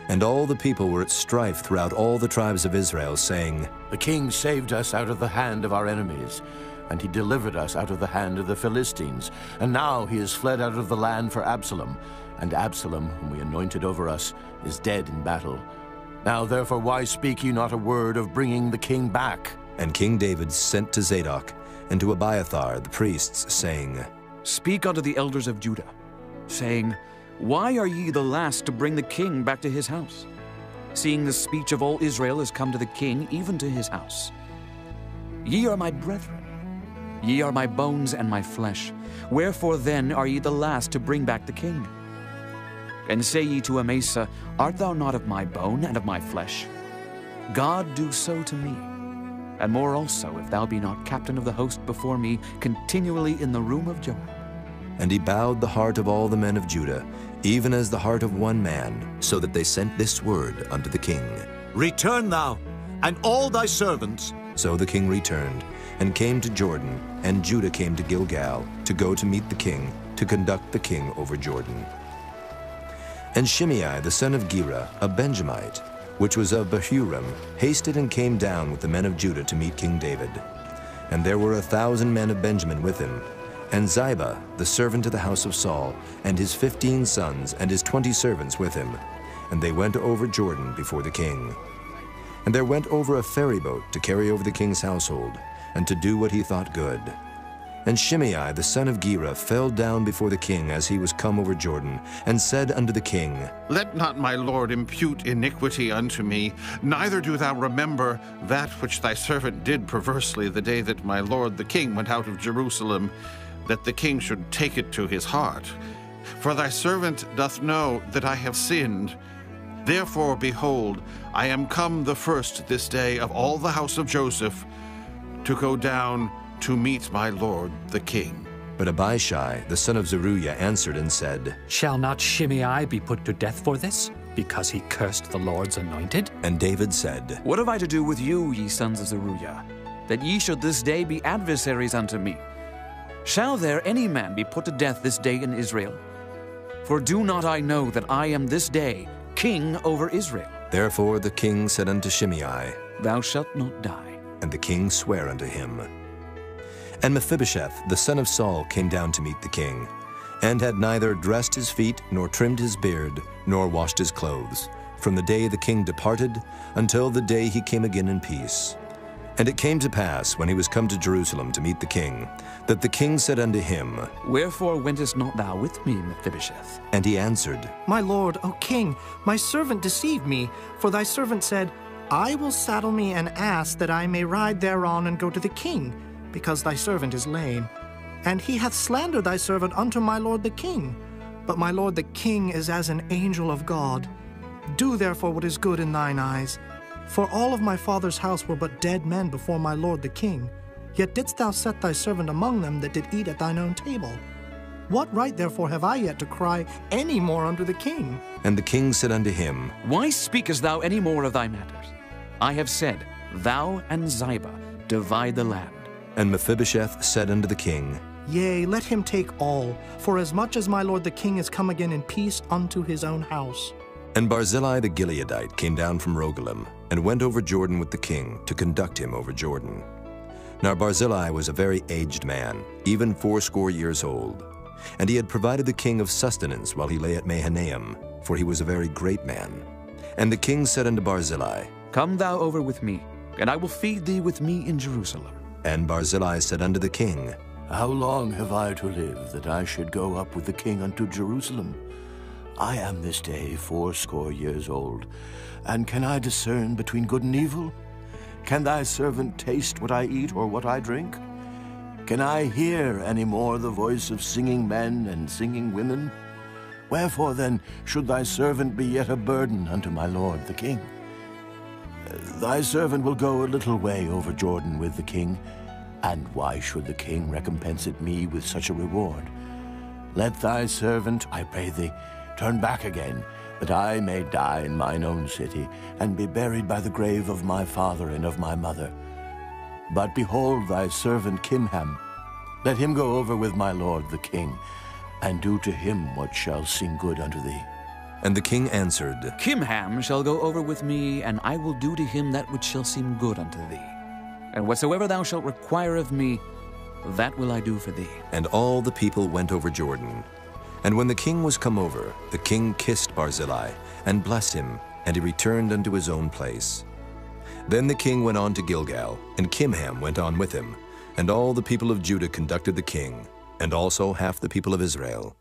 And all the people were at strife throughout all the tribes of Israel, saying, The king saved us out of the hand of our enemies. and he delivered us out of the hand of the Philistines. And now he is fled out of the land for Absalom, and Absalom, whom we anointed over us, is dead in battle. Now therefore why speak ye not a word of bringing the king back? And King David sent to Zadok and to Abiathar the priests, saying, Speak unto the elders of Judah, saying, Why are ye the last to bring the king back to his house, seeing the speech of all Israel is come to the king, even to his house? Ye are my brethren, ye are my bones and my flesh. Wherefore then are ye the last to bring back the king? And say ye to Amasa, Art thou not of my bone and of my flesh? God do so to me, and more also, if thou be not captain of the host before me, continually in the room of Joab. And he bowed the heart of all the men of Judah, even as the heart of one man, so that they sent this word unto the king. Return thou, and all thy servants. So the king returned, and came to Jordan, and Judah came to Gilgal, to go to meet the king, to conduct the king over Jordan. And Shimei the son of Gera, a Benjamite, which was of Bahurim, hasted and came down with the men of Judah to meet King David. And there were 1,000 men of Benjamin with him, and Ziba, the servant of the house of Saul, and his 15 sons, and his 20 servants with him. And they went over Jordan before the king. And there went over a ferry boat to carry over the king's household, and to do what he thought good. And Shimei the son of Gera fell down before the king as he was come over Jordan, and said unto the king, Let not my lord impute iniquity unto me, neither do thou remember that which thy servant did perversely the day that my lord the king went out of Jerusalem, that the king should take it to his heart. For thy servant doth know that I have sinned. Therefore, behold, I am come the first this day of all the house of Joseph to go down to meet my lord the king. But Abishai the son of Zeruiah answered and said, Shall not Shimei be put to death for this, because he cursed the Lord's anointed? And David said, What have I to do with you, ye sons of Zeruiah, that ye should this day be adversaries unto me? Shall there any man be put to death this day in Israel? For do not I know that I am this day king over Israel? Therefore the king said unto Shimei, Thou shalt not die. And the king sware unto him. And Mephibosheth the son of Saul came down to meet the king, and had neither dressed his feet, nor trimmed his beard, nor washed his clothes, from the day the king departed until the day he came again in peace. And it came to pass, when he was come to Jerusalem to meet the king, that the king said unto him, Wherefore wentest not thou with me, Mephibosheth? And he answered, My lord, O king, my servant deceived me, for thy servant said, I will saddle me an ass that I may ride thereon and go to the king, because thy servant is lame. And he hath slandered thy servant unto my lord the king. But my lord the king is as an angel of God. Do therefore what is good in thine eyes. For all of my father's house were but dead men before my lord the king. Yet didst thou set thy servant among them that did eat at thine own table. What right therefore have I yet to cry any more unto the king? And the king said unto him, Why speakest thou any more of thy matters? I have said, Thou and Ziba divide the land. And Mephibosheth said unto the king, Yea, let him take all, for as much as my lord the king is come again in peace unto his own house. And Barzillai the Gileadite came down from Rogelim, and went over Jordan with the king, to conduct him over Jordan. Now Barzillai was a very aged man, even 80 years old. And he had provided the king of sustenance while he lay at Mahanaim, for he was a very great man. And the king said unto Barzillai, Come thou over with me, and I will feed thee with me in Jerusalem. And Barzillai said unto the king, How long have I to live, that I should go up with the king unto Jerusalem? I am this day 80 years old, and can I discern between good and evil? Can thy servant taste what I eat or what I drink? Can I hear any more the voice of singing men and singing women? Wherefore then should thy servant be yet a burden unto my lord the king? Thy servant will go a little way over Jordan with the king, and why should the king recompense it me with such a reward? Let thy servant, I pray thee, turn back again, that I may die in mine own city, and be buried by the grave of my father and of my mother. But behold thy servant Kimham, let him go over with my lord the king, and do to him what shall seem good unto thee. And the king answered, Kimham shall go over with me, and I will do to him that which shall seem good unto thee. And whatsoever thou shalt require of me, That will I do for thee. And all the people went over Jordan. And when the king was come over, the king kissed Barzillai, and blessed him, and he returned unto his own place. Then the king went on to Gilgal, and Kimham went on with him, and all the people of Judah conducted the king, and also half the people of Israel.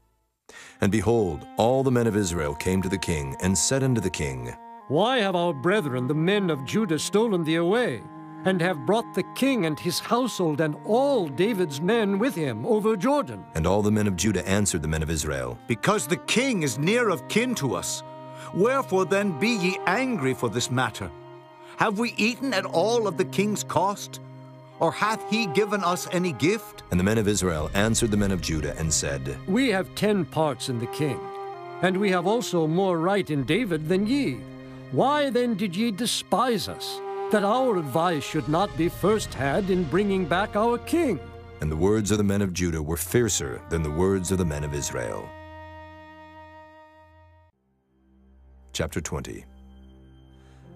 And behold, all the men of Israel came to the king, and said unto the king, Why have our brethren, the men of Judah, stolen thee away, and have brought the king and his household and all David's men with him over Jordan? And all the men of Judah answered the men of Israel, Because the king is near of kin to us. Wherefore then be ye angry for this matter? Have we eaten at all of the king's cost? Or hath he given us any gift? And the men of Israel answered the men of Judah, and said, We have 10 parts in the king, and we have also more right in David than ye. Why then did ye despise us, that our advice should not be first had in bringing back our king? And the words of the men of Judah were fiercer than the words of the men of Israel. Chapter 20.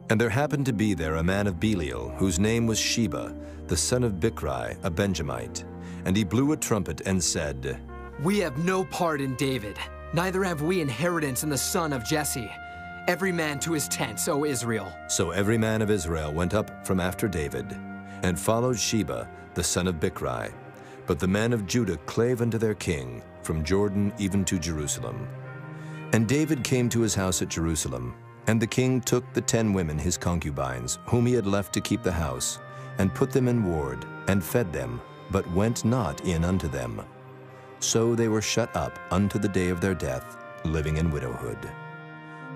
And there happened to be there a man of Belial, whose name was Sheba, the son of Bichri, a Benjamite. And he blew a trumpet and said, We have no part in David, neither have we inheritance in the son of Jesse. Every man to his tents, O Israel. So every man of Israel went up from after David, and followed Sheba, the son of Bichri. But the men of Judah clave unto their king, from Jordan even to Jerusalem. And David came to his house at Jerusalem, and the king took the 10 women his concubines, whom he had left to keep the house, and put them in ward, and fed them, but went not in unto them. So they were shut up unto the day of their death, living in widowhood.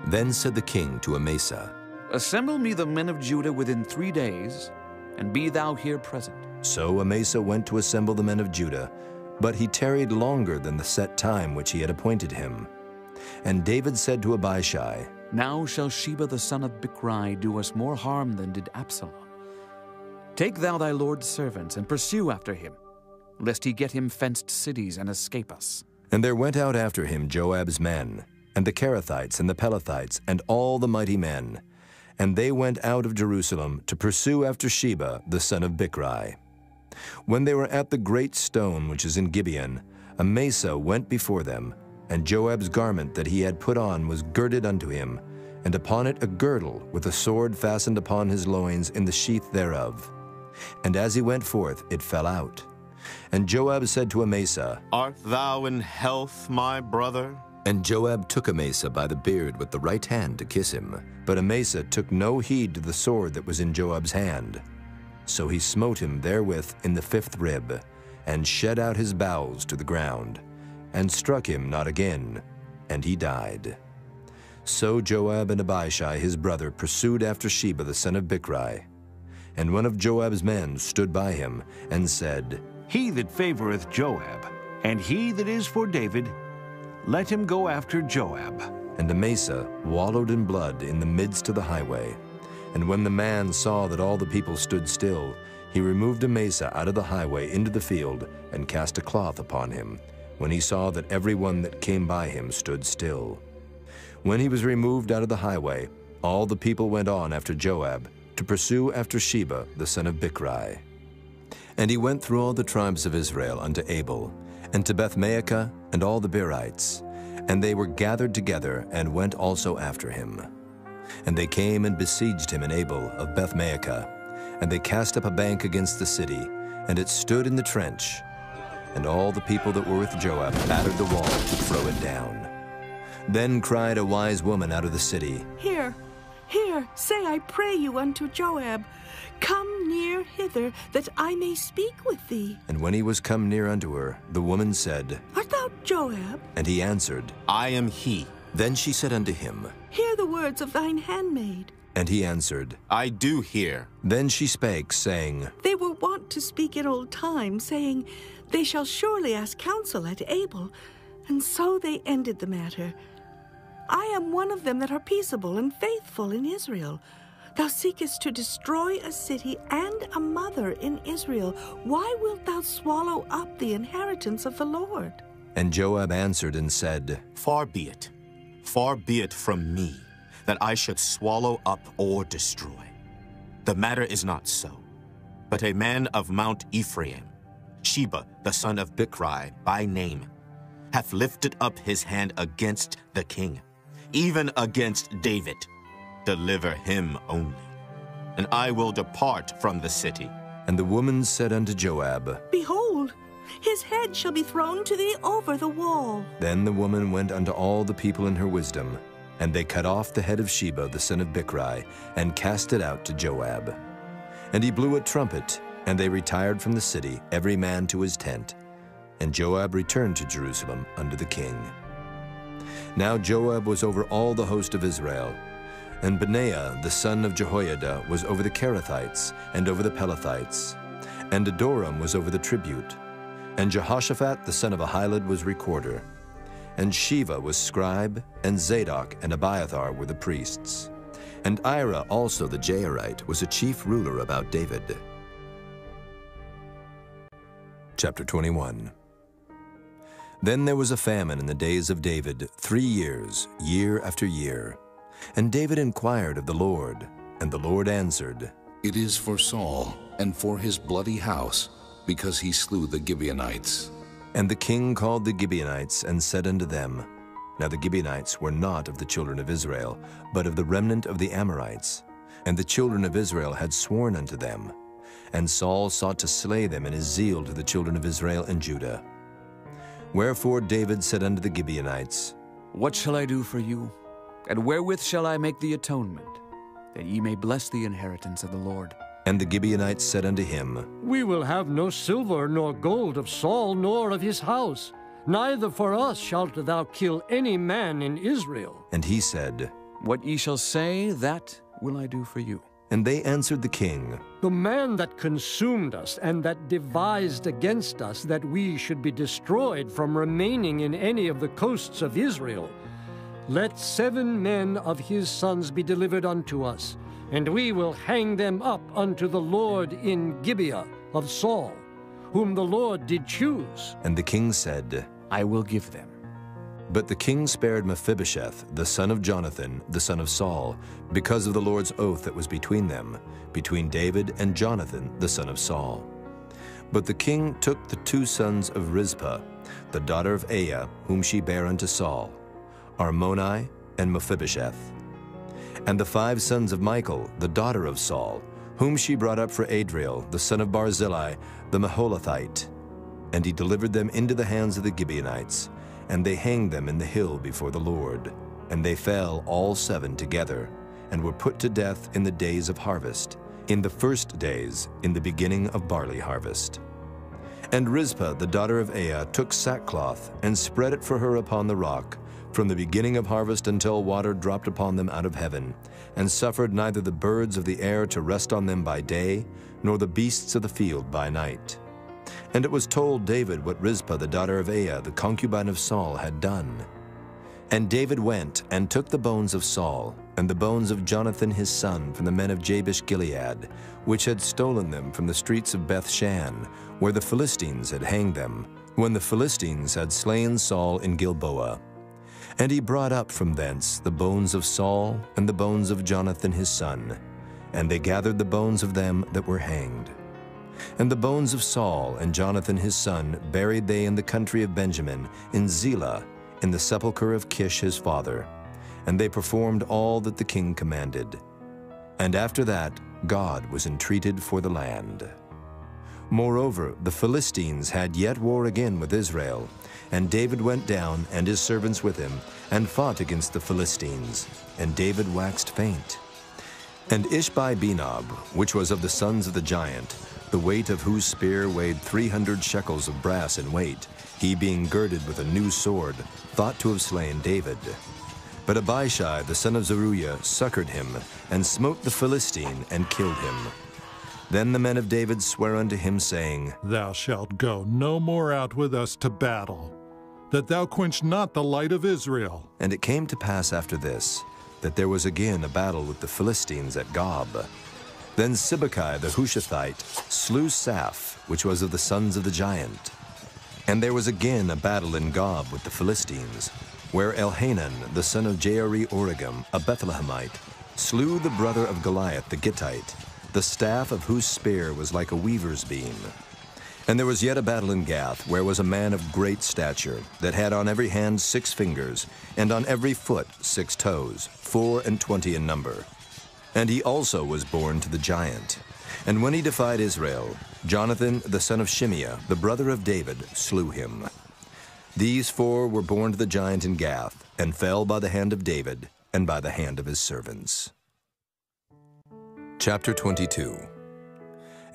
Then said the king to Amasa, Assemble me the men of Judah within 3 days, and be thou here present. So Amasa went to assemble the men of Judah, but he tarried longer than the set time which he had appointed him. And David said to Abishai, Now shall Sheba the son of Bichri do us more harm than did Absalom. Take thou thy lord's servants, and pursue after him, lest he get him fenced cities and escape us. And there went out after him Joab's men, and the Kerethites and the Pelethites, and all the mighty men. And they went out of Jerusalem to pursue after Sheba the son of Bichri. When they were at the great stone which is in Gibeon, Amasa went before them, and Joab's garment that he had put on was girded unto him, and upon it a girdle with a sword fastened upon his loins in the sheath thereof. And as he went forth, it fell out. And Joab said to Amasa, Art thou in health, my brother? And Joab took Amasa by the beard with the right hand to kiss him. But Amasa took no heed to the sword that was in Joab's hand. So he smote him therewith in the 5th rib, and shed out his bowels to the ground, and struck him not again, and he died. So Joab and Abishai his brother pursued after Sheba the son of Bichri. And one of Joab's men stood by him, and said, He that favoreth Joab, and he that is for David, let him go after Joab. And Amasa wallowed in blood in the midst of the highway. And when the man saw that all the people stood still, he removed Amasa out of the highway into the field, and cast a cloth upon him, when he saw that every one that came by him stood still. When he was removed out of the highway, all the people went on after Joab, to pursue after Sheba the son of Bichri. And he went through all the tribes of Israel unto Abel, and to Bethmaachah, and all the Berites. And they were gathered together, and went also after him. And they came and besieged him in Abel of Bethmaachah. And they cast up a bank against the city, and it stood in the trench. And all the people that were with Joab battered the wall to throw it down. Then cried a wise woman out of the city, Here, say I pray you unto Joab, Come near hither, that I may speak with thee. And when he was come near unto her, the woman said, Art thou Joab? And he answered, I am he. Then she said unto him, Hear the words of thine handmaid. And he answered, I do hear. Then she spake, saying, They were wont to speak in old time, saying, They shall surely ask counsel at Abel. And so they ended the matter. I am one of them that are peaceable and faithful in Israel. Thou seekest to destroy a city and a mother in Israel. Why wilt thou swallow up the inheritance of the Lord? And Joab answered and said, Far be it from me, that I should swallow up or destroy. The matter is not so, but a man of Mount Ephraim Sheba, the son of Bichri, by name, hath lifted up his hand against the king, even against David. Deliver him only, and I will depart from the city. And the woman said unto Joab, Behold, his head shall be thrown to thee over the wall. Then the woman went unto all the people in her wisdom, and they cut off the head of Sheba the son of Bichri, and cast it out to Joab. And he blew a trumpet, and they retired from the city, every man to his tent. And Joab returned to Jerusalem unto the king. Now Joab was over all the host of Israel, and Benaiah the son of Jehoiada was over the Kerethites and over the Pelethites, and Adoram was over the tribute, and Jehoshaphat the son of Ahilud was recorder, and Sheva was scribe, and Zadok and Abiathar were the priests, and Ira also the Jairite was a chief ruler about David. Chapter 21. Then there was a famine in the days of David 3 years, year after year. And David inquired of the Lord, and the Lord answered, It is for Saul and for his bloody house, because he slew the Gibeonites. And the king called the Gibeonites and said unto them, Now the Gibeonites were not of the children of Israel, but of the remnant of the Amorites. And the children of Israel had sworn unto them. And Saul sought to slay them in his zeal to the children of Israel and Judah. Wherefore David said unto the Gibeonites, What shall I do for you? And wherewith shall I make the atonement, that ye may bless the inheritance of the Lord? And the Gibeonites said unto him, We will have no silver nor gold of Saul nor of his house, neither for us shalt thou kill any man in Israel. And he said, What ye shall say, that will I do for you. And they answered the king, The man that consumed us and that devised against us that we should be destroyed from remaining in any of the coasts of Israel, let 7 men of his sons be delivered unto us, and we will hang them up unto the Lord in Gibeah of Saul, whom the Lord did choose. And the king said, I will give them. But the king spared Mephibosheth, the son of Jonathan, the son of Saul, because of the Lord's oath that was between them, between David and Jonathan, the son of Saul. But the king took the 2 sons of Rizpah, the daughter of Aiah, whom she bare unto Saul, Armoni and Mephibosheth, and the 5 sons of Michal, the daughter of Saul, whom she brought up for Adriel, the son of Barzillai, the Maholathite. And he delivered them into the hands of the Gibeonites, and they hanged them in the hill before the Lord. And they fell all 7 together, and were put to death in the days of harvest, in the first days, in the beginning of barley harvest. And Rizpah, the daughter of Aiah, took sackcloth, and spread it for her upon the rock, from the beginning of harvest until water dropped upon them out of heaven, and suffered neither the birds of the air to rest on them by day, nor the beasts of the field by night. And it was told David what Rizpah the daughter of Aiah, the concubine of Saul, had done. And David went and took the bones of Saul, and the bones of Jonathan his son from the men of Jabesh-Gilead, which had stolen them from the streets of Beth-shan, where the Philistines had hanged them, when the Philistines had slain Saul in Gilboa. And he brought up from thence the bones of Saul and the bones of Jonathan his son, and they gathered the bones of them that were hanged. And the bones of Saul and Jonathan his son buried they in the country of Benjamin, in Zelah, in the sepulchre of Kish his father. And they performed all that the king commanded. And after that God was entreated for the land. Moreover, the Philistines had yet war again with Israel, and David went down, and his servants with him, and fought against the Philistines, and David waxed faint. And Ishbi-Benob, which was of the sons of the giant, the weight of whose spear weighed 300 shekels of brass in weight, he being girded with a new sword, thought to have slain David. But Abishai the son of Zeruiah succored him, and smote the Philistine, and killed him. Then the men of David sware unto him, saying, Thou shalt go no more out with us to battle, that thou quench not the light of Israel. And it came to pass after this, that there was again a battle with the Philistines at Gob. Then Sibbecai the Hushathite slew Saph, which was of the sons of the giant. And there was again a battle in Gob with the Philistines, where Elhanan the son of Jaari-Oregim, a Bethlehemite, slew the brother of Goliath the Gittite, the staff of whose spear was like a weaver's beam. And there was yet a battle in Gath, where was a man of great stature, that had on every hand 6 fingers, and on every foot 6 toes, 24 in number. And he also was born to the giant. And when he defied Israel, Jonathan, the son of Shimeah, the brother of David, slew him. These 4 were born to the giant in Gath, and fell by the hand of David, and by the hand of his servants. Chapter 22.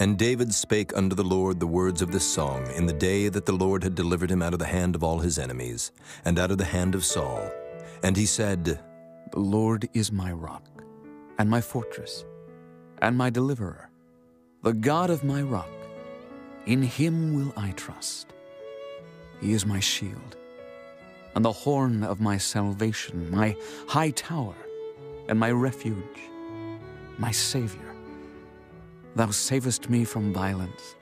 And David spake unto the Lord the words of this song in the day that the Lord had delivered him out of the hand of all his enemies, and out of the hand of Saul. And he said, The Lord is my rock, and my fortress, and my deliverer, the God of my rock. In him will I trust. He is my shield, and the horn of my salvation, my high tower, and my refuge, my Savior. Thou savest me from violence.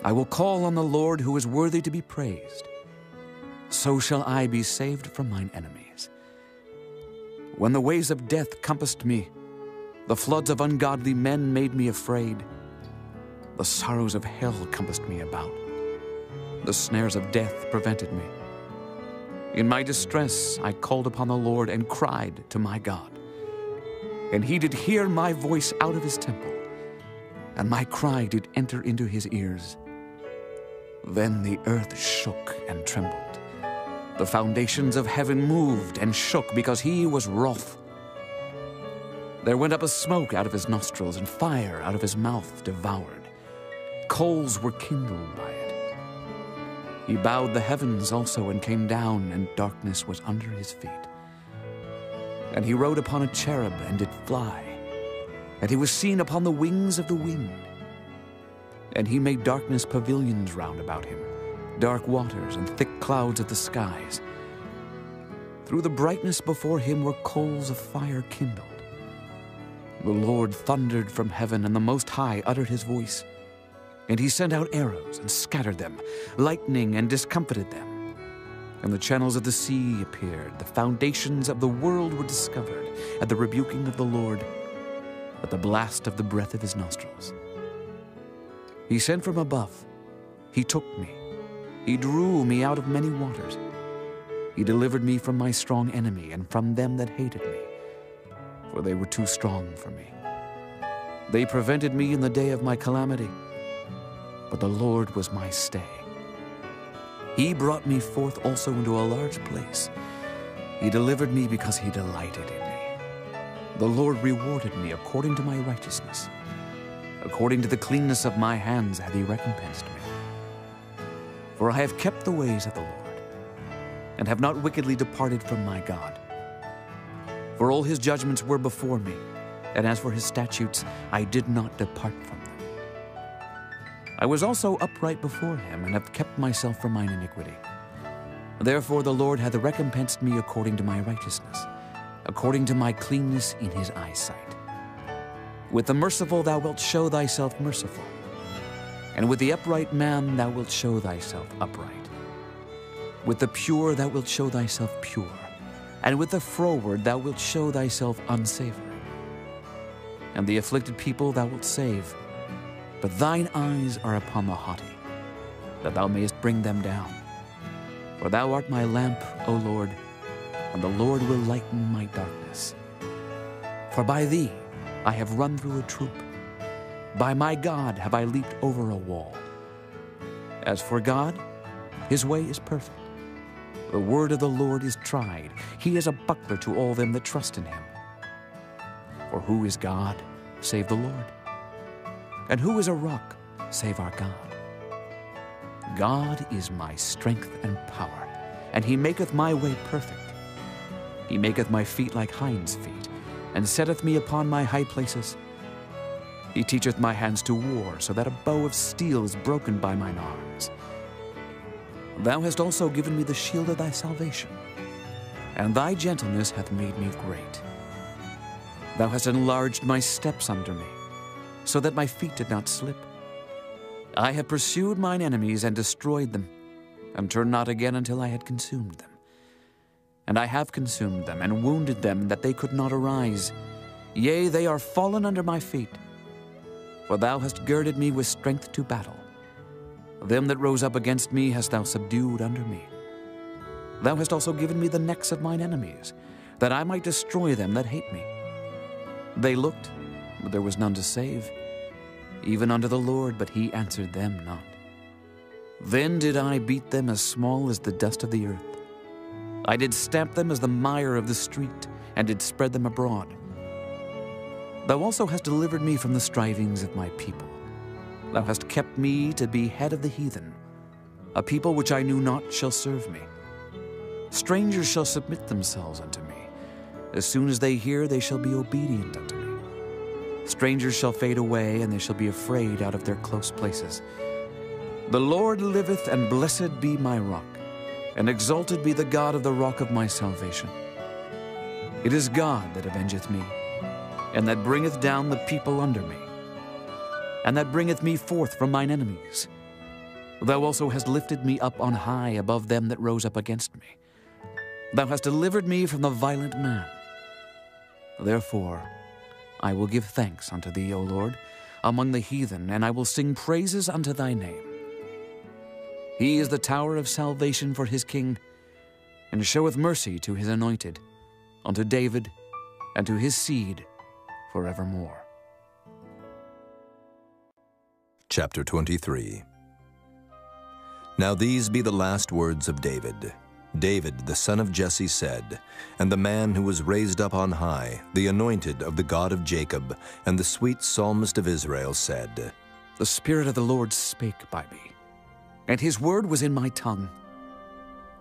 I will call on the Lord, who is worthy to be praised. So shall I be saved from mine enemies. When the ways of death compassed me, the floods of ungodly men made me afraid. The sorrows of hell compassed me about. The snares of death prevented me. In my distress I called upon the Lord and cried to my God. And he did hear my voice out of his temple, and my cry did enter into his ears. Then the earth shook and trembled. The foundations of heaven moved and shook, because he was wroth. There went up a smoke out of his nostrils, and fire out of his mouth devoured. Coals were kindled by it. He bowed the heavens also, and came down, and darkness was under his feet. And he rode upon a cherub, and did fly. And he was seen upon the wings of the wind. And he made darkness pavilions round about him, dark waters and thick clouds of the skies. Through the brightness before him were coals of fire kindled. The Lord thundered from heaven, and the Most High uttered his voice. And he sent out arrows and scattered them, lightning and discomfited them. And the channels of the sea appeared, the foundations of the world were discovered, at the rebuking of the Lord, at the blast of the breath of his nostrils. He sent from above. He took me. He drew me out of many waters. He delivered me from my strong enemy and from them that hated me, for they were too strong for me. They prevented me in the day of my calamity, but the Lord was my stay. He brought me forth also into a large place. He delivered me because he delighted in me. The Lord rewarded me according to my righteousness. According to the cleanness of my hands hath he recompensed me. For I have kept the ways of the Lord, and have not wickedly departed from my God. For all his judgments were before me, and as for his statutes, I did not depart from them. I was also upright before him, and have kept myself from mine iniquity. Therefore the Lord hath recompensed me according to my righteousness, according to my cleanness in his eyesight. With the merciful thou wilt show thyself merciful, and with the upright man thou wilt show thyself upright. With the pure thou wilt show thyself pure, and with the froward thou wilt show thyself unsavory. And the afflicted people thou wilt save, but thine eyes are upon the haughty, that thou mayest bring them down. For thou art my lamp, O Lord, and the Lord will lighten my darkness. For by thee I have run through a troop. By my God have I leaped over a wall. As for God, his way is perfect. The word of the Lord is tried. He is a buckler to all them that trust in him. For who is God, save the Lord? And who is a rock, save our God? God is my strength and power, and he maketh my way perfect. He maketh my feet like hinds' feet, and setteth me upon my high places. He teacheth my hands to war, so that a bow of steel is broken by mine arms. Thou hast also given me the shield of thy salvation, and thy gentleness hath made me great. Thou hast enlarged my steps under me, so that my feet did not slip. I have pursued mine enemies and destroyed them, and turned not again until I had consumed them. And I have consumed them, and wounded them, that they could not arise. Yea, they are fallen under my feet. For thou hast girded me with strength to battle, Them that rose up against me hast thou subdued under me. Thou hast also given me the necks of mine enemies, that I might destroy them that hate me. They looked, but there was none to save, even unto the Lord, but he answered them not. Then did I beat them as small as the dust of the earth. I did stamp them as the mire of the street, and did spread them abroad. Thou also hast delivered me from the strivings of my people. Thou hast kept me to be head of the heathen. A people which I knew not shall serve me. Strangers shall submit themselves unto me. As soon as they hear, they shall be obedient unto me. Strangers shall fade away, and they shall be afraid out of their close places. The Lord liveth, and blessed be my rock, and exalted be the God of the rock of my salvation. It is God that avengeth me, and that bringeth down the people under me, and that bringeth me forth from mine enemies. Thou also hast lifted me up on high above them that rose up against me. Thou hast delivered me from the violent man. Therefore I will give thanks unto thee, O Lord, among the heathen, and I will sing praises unto thy name. He is the tower of salvation for his king, and showeth mercy to his anointed, unto David, and to his seed forevermore. Chapter 23. Now these be the last words of David. David, the son of Jesse, said, and the man who was raised up on high, the anointed of the God of Jacob, and the sweet psalmist of Israel, said, The Spirit of the Lord spake by me, and his word was in my tongue.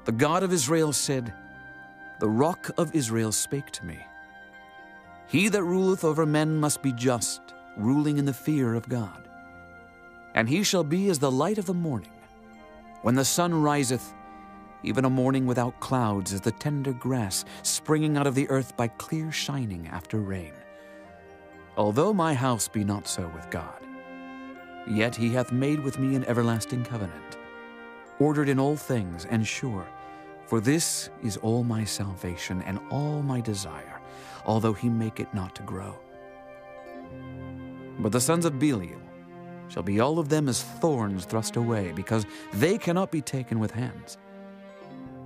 The God of Israel said, The rock of Israel spake to me. He that ruleth over men must be just, ruling in the fear of God. And he shall be as the light of the morning, when the sun riseth, even a morning without clouds, as the tender grass springing out of the earth by clear shining after rain. Although my house be not so with God, yet he hath made with me an everlasting covenant, ordered in all things and sure. For this is all my salvation and all my desire, although he make it not to grow. But the sons of Belial shall be all of them as thorns thrust away, because they cannot be taken with hands.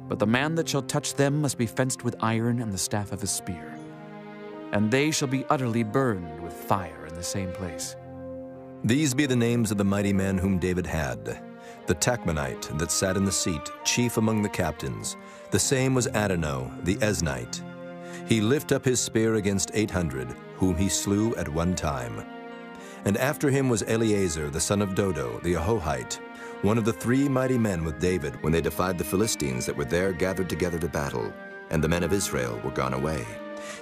But the man that shall touch them must be fenced with iron and the staff of a spear, and they shall be utterly burned with fire in the same place. These be the names of the mighty men whom David had. The Tachmonite that sat in the seat, chief among the captains. The same was Adonai, the Eznite. He lift up his spear against 800, whom he slew at one time. And after him was Eleazar, the son of Dodo, the Ahohite, one of the 3 mighty men with David, when they defied the Philistines that were there gathered together to battle, and the men of Israel were gone away.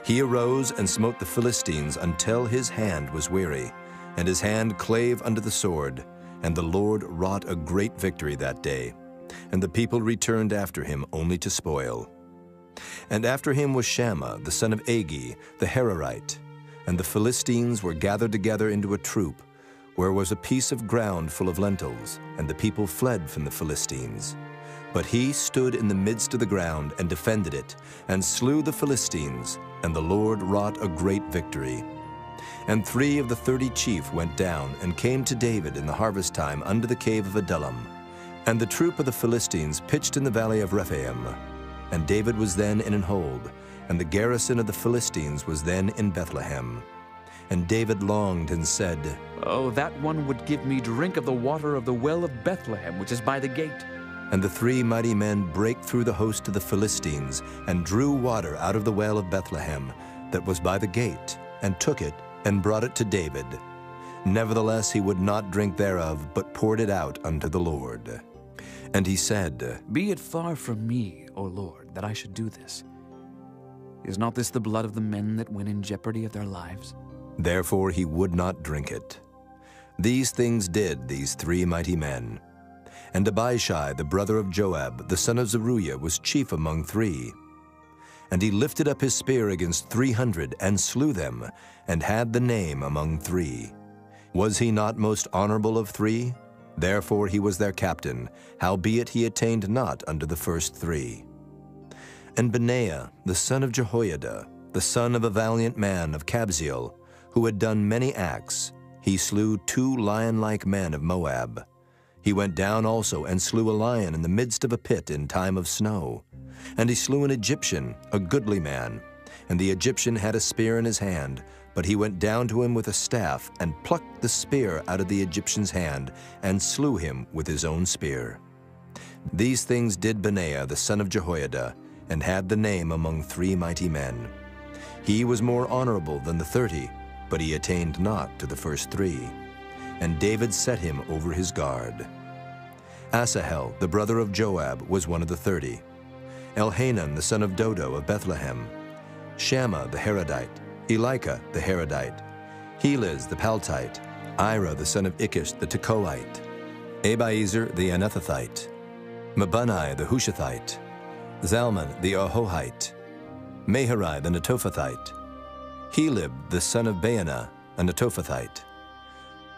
He arose and smote the Philistines until his hand was weary, and his hand clave unto the sword, and the Lord wrought a great victory that day, and the people returned after him only to spoil. And after him was Shammah, the son of Agi, the Hararite, and the Philistines were gathered together into a troop, where was a piece of ground full of lentils, and the people fled from the Philistines. But he stood in the midst of the ground and defended it, and slew the Philistines, and the Lord wrought a great victory. And 3 of the 30 chief went down, and came to David in the harvest time unto the cave of Adullam. And the troop of the Philistines pitched in the valley of Rephaim. And David was then in an hold, and the garrison of the Philistines was then in Bethlehem. And David longed and said, Oh, that one would give me drink of the water of the well of Bethlehem, which is by the gate. And the 3 mighty men brake through the host of the Philistines, and drew water out of the well of Bethlehem, that was by the gate, and took it, and brought it to David. Nevertheless he would not drink thereof, but poured it out unto the Lord. And he said, Be it far from me, O Lord, that I should do this. Is not this the blood of the men that went in jeopardy of their lives? Therefore he would not drink it. These things did these 3 mighty men. And Abishai, the brother of Joab, the son of Zeruiah, was chief among 3. And he lifted up his spear against 300, and slew them, and had the name among 3. Was he not most honorable of 3? Therefore he was their captain, howbeit he attained not unto the first 3. And Benaiah, the son of Jehoiada, the son of a valiant man of Kabzeel, who had done many acts, he slew 2 lion-like men of Moab. He went down also and slew a lion in the midst of a pit in time of snow. And he slew an Egyptian, a goodly man. And the Egyptian had a spear in his hand, but he went down to him with a staff, and plucked the spear out of the Egyptian's hand, and slew him with his own spear. These things did Benaiah the son of Jehoiada, and had the name among 3 mighty men. He was more honorable than the 30, but he attained not to the first 3. And David set him over his guard. Asahel, the brother of Joab, was one of the 30. Elhanan, the son of Dodo of Bethlehem. Shammah the Harodite, Elika the Harodite, Heliz the Paltite, Ira the son of Ikish the Tekoite, Abiezer the Anathothite, Mabunai the Hushathite, Zalman the Ahohite, Maharai the Netophathite, Helib the son of Baanah, a Netophathite,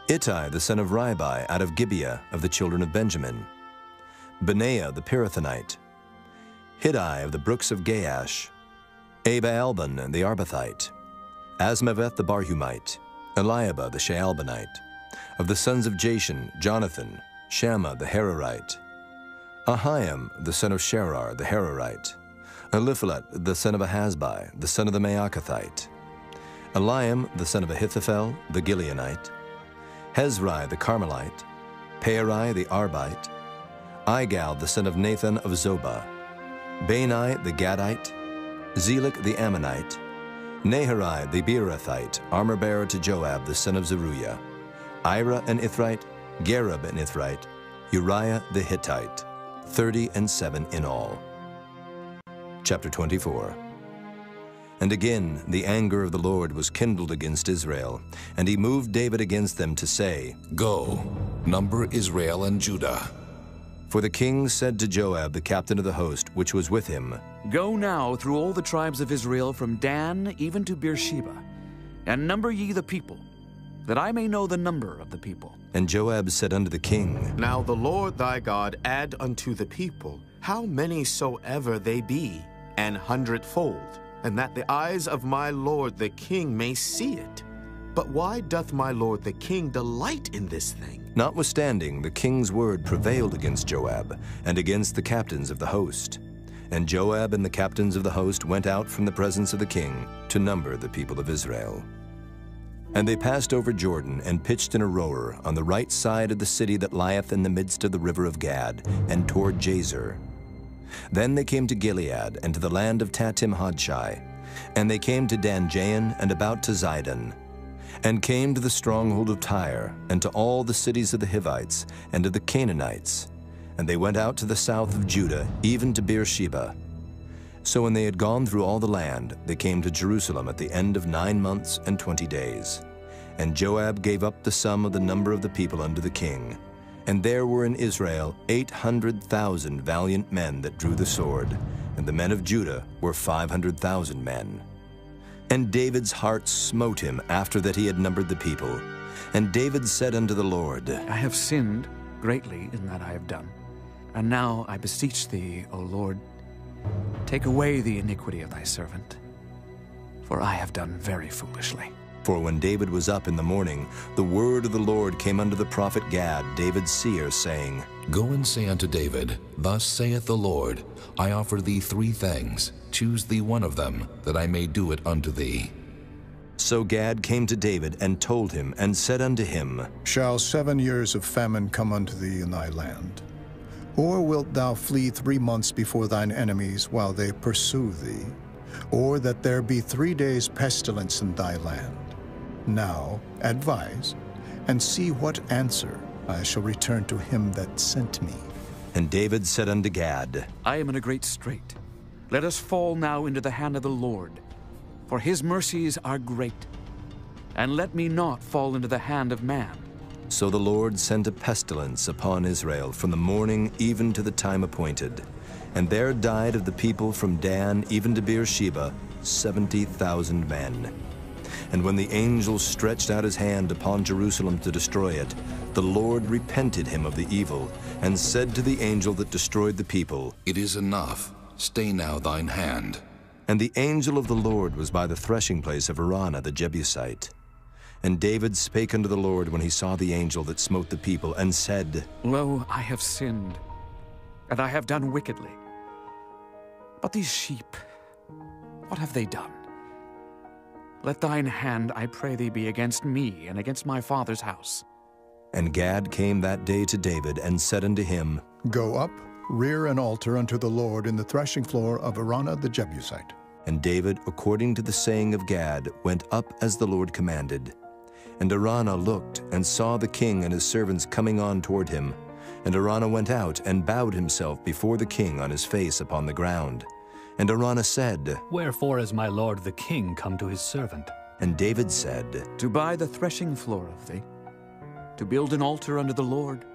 Ittai the son of Ribai out of Gibeah of the children of Benjamin, Benaiah the Pirathonite, Hiddai of the brooks of Gaash, Abaalban the Arbathite, Asmaveth the Barhumite, Eliabah the Shaalbanite, of the sons of Jashan, Jonathan, Shammah the Hararite, Ahiam the son of Sherar the Hararite, Eliphalet the son of Ahasbai, the son of the Maacathite, Eliam the son of Ahithophel the Gileonite, Hezrai the Carmelite, Pearai the Arbite, Igal the son of Nathan of Zobah, Bani the Gadite, Zelek the Ammonite, Naharai the Beerothite, armor-bearer to Joab the son of Zeruiah, Ira an Ithrite, Gareb an Ithrite, Uriah the Hittite, 37 in all. Chapter 24. And again the anger of the Lord was kindled against Israel, and he moved David against them to say, Go, number Israel and Judah. For the king said to Joab, the captain of the host, which was with him, Go now through all the tribes of Israel from Dan even to Beersheba, and number ye the people, that I may know the number of the people. And Joab said unto the king, Now the Lord thy God add unto the people how many soever they be, 100-fold, and that the eyes of my lord the king may see it. But why doth my lord the king delight in this thing? Notwithstanding, the king's word prevailed against Joab, and against the captains of the host. And Joab and the captains of the host went out from the presence of the king to number the people of Israel. And they passed over Jordan, and pitched in a rower on the right side of the city that lieth in the midst of the river of Gad, and toward Jazer. Then they came to Gilead, and to the land of Tatim-Hodshai. And they came to Dan-Jaan, and about to Zidon, and came to the stronghold of Tyre, and to all the cities of the Hivites, and of the Canaanites. And they went out to the south of Judah, even to Beersheba. So when they had gone through all the land, they came to Jerusalem at the end of 9 months and 20 days. And Joab gave up the sum of the number of the people unto the king. And there were in Israel 800,000 valiant men that drew the sword, and the men of Judah were 500,000 men. And David's heart smote him after that he had numbered the people. And David said unto the Lord, I have sinned greatly in that I have done. And now I beseech thee, O Lord, take away the iniquity of thy servant, for I have done very foolishly. For when David was up in the morning, the word of the Lord came unto the prophet Gad, David's seer, saying, Go and say unto David, Thus saith the Lord, I offer thee 3 things. Choose thee one of them, that I may do it unto thee. So Gad came to David, and told him, and said unto him, Shall 7 years of famine come unto thee in thy land? Or wilt thou flee 3 months before thine enemies while they pursue thee? Or that there be 3 days pestilence in thy land? Now advise, and see what answer I shall return to him that sent me. And David said unto Gad, I am in a great strait. Let us fall now into the hand of the Lord, for his mercies are great. And let me not fall into the hand of man. So the Lord sent a pestilence upon Israel from the morning even to the time appointed. And there died of the people from Dan even to Beersheba 70,000 men. And when the angel stretched out his hand upon Jerusalem to destroy it, the Lord repented him of the evil, and said to the angel that destroyed the people, It is enough. Stay now thine hand. And the angel of the Lord was by the threshing place of Araunah the Jebusite. And David spake unto the Lord when he saw the angel that smote the people, and said, Lo, I have sinned, and I have done wickedly. But these sheep, what have they done? Let thine hand, I pray thee, be against me and against my father's house. And Gad came that day to David, and said unto him, Go up, rear an altar unto the Lord in the threshing floor of Araunah the Jebusite. And David, according to the saying of Gad, went up as the Lord commanded. And Araunah looked, and saw the king and his servants coming on toward him. And Araunah went out, and bowed himself before the king on his face upon the ground. And Araunah said, Wherefore is my lord the king come to his servant? And David said, To buy the threshing floor of thee, to build an altar unto the Lord,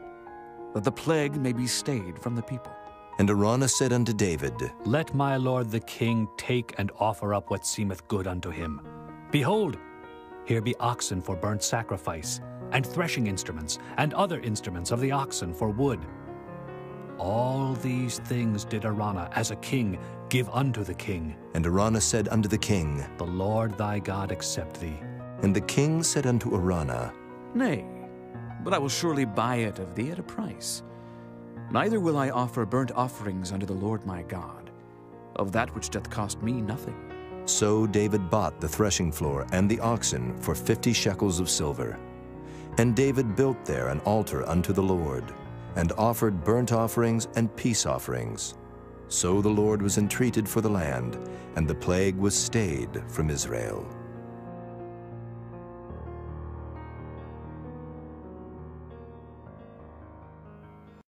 that the plague may be stayed from the people. And Araunah said unto David, Let my lord the king take and offer up what seemeth good unto him. Behold, here be oxen for burnt sacrifice, and threshing instruments, and other instruments of the oxen for wood. All these things did Araunah, as a king, give unto the king. And Araunah said unto the king, The Lord thy God accept thee. And the king said unto Araunah, Nay, but I will surely buy it of thee at a price. Neither will I offer burnt offerings unto the Lord my God, of that which doth cost me nothing. So David bought the threshing floor and the oxen for 50 shekels of silver. And David built there an altar unto the Lord, and offered burnt offerings and peace offerings. So the Lord was entreated for the land, and the plague was stayed from Israel.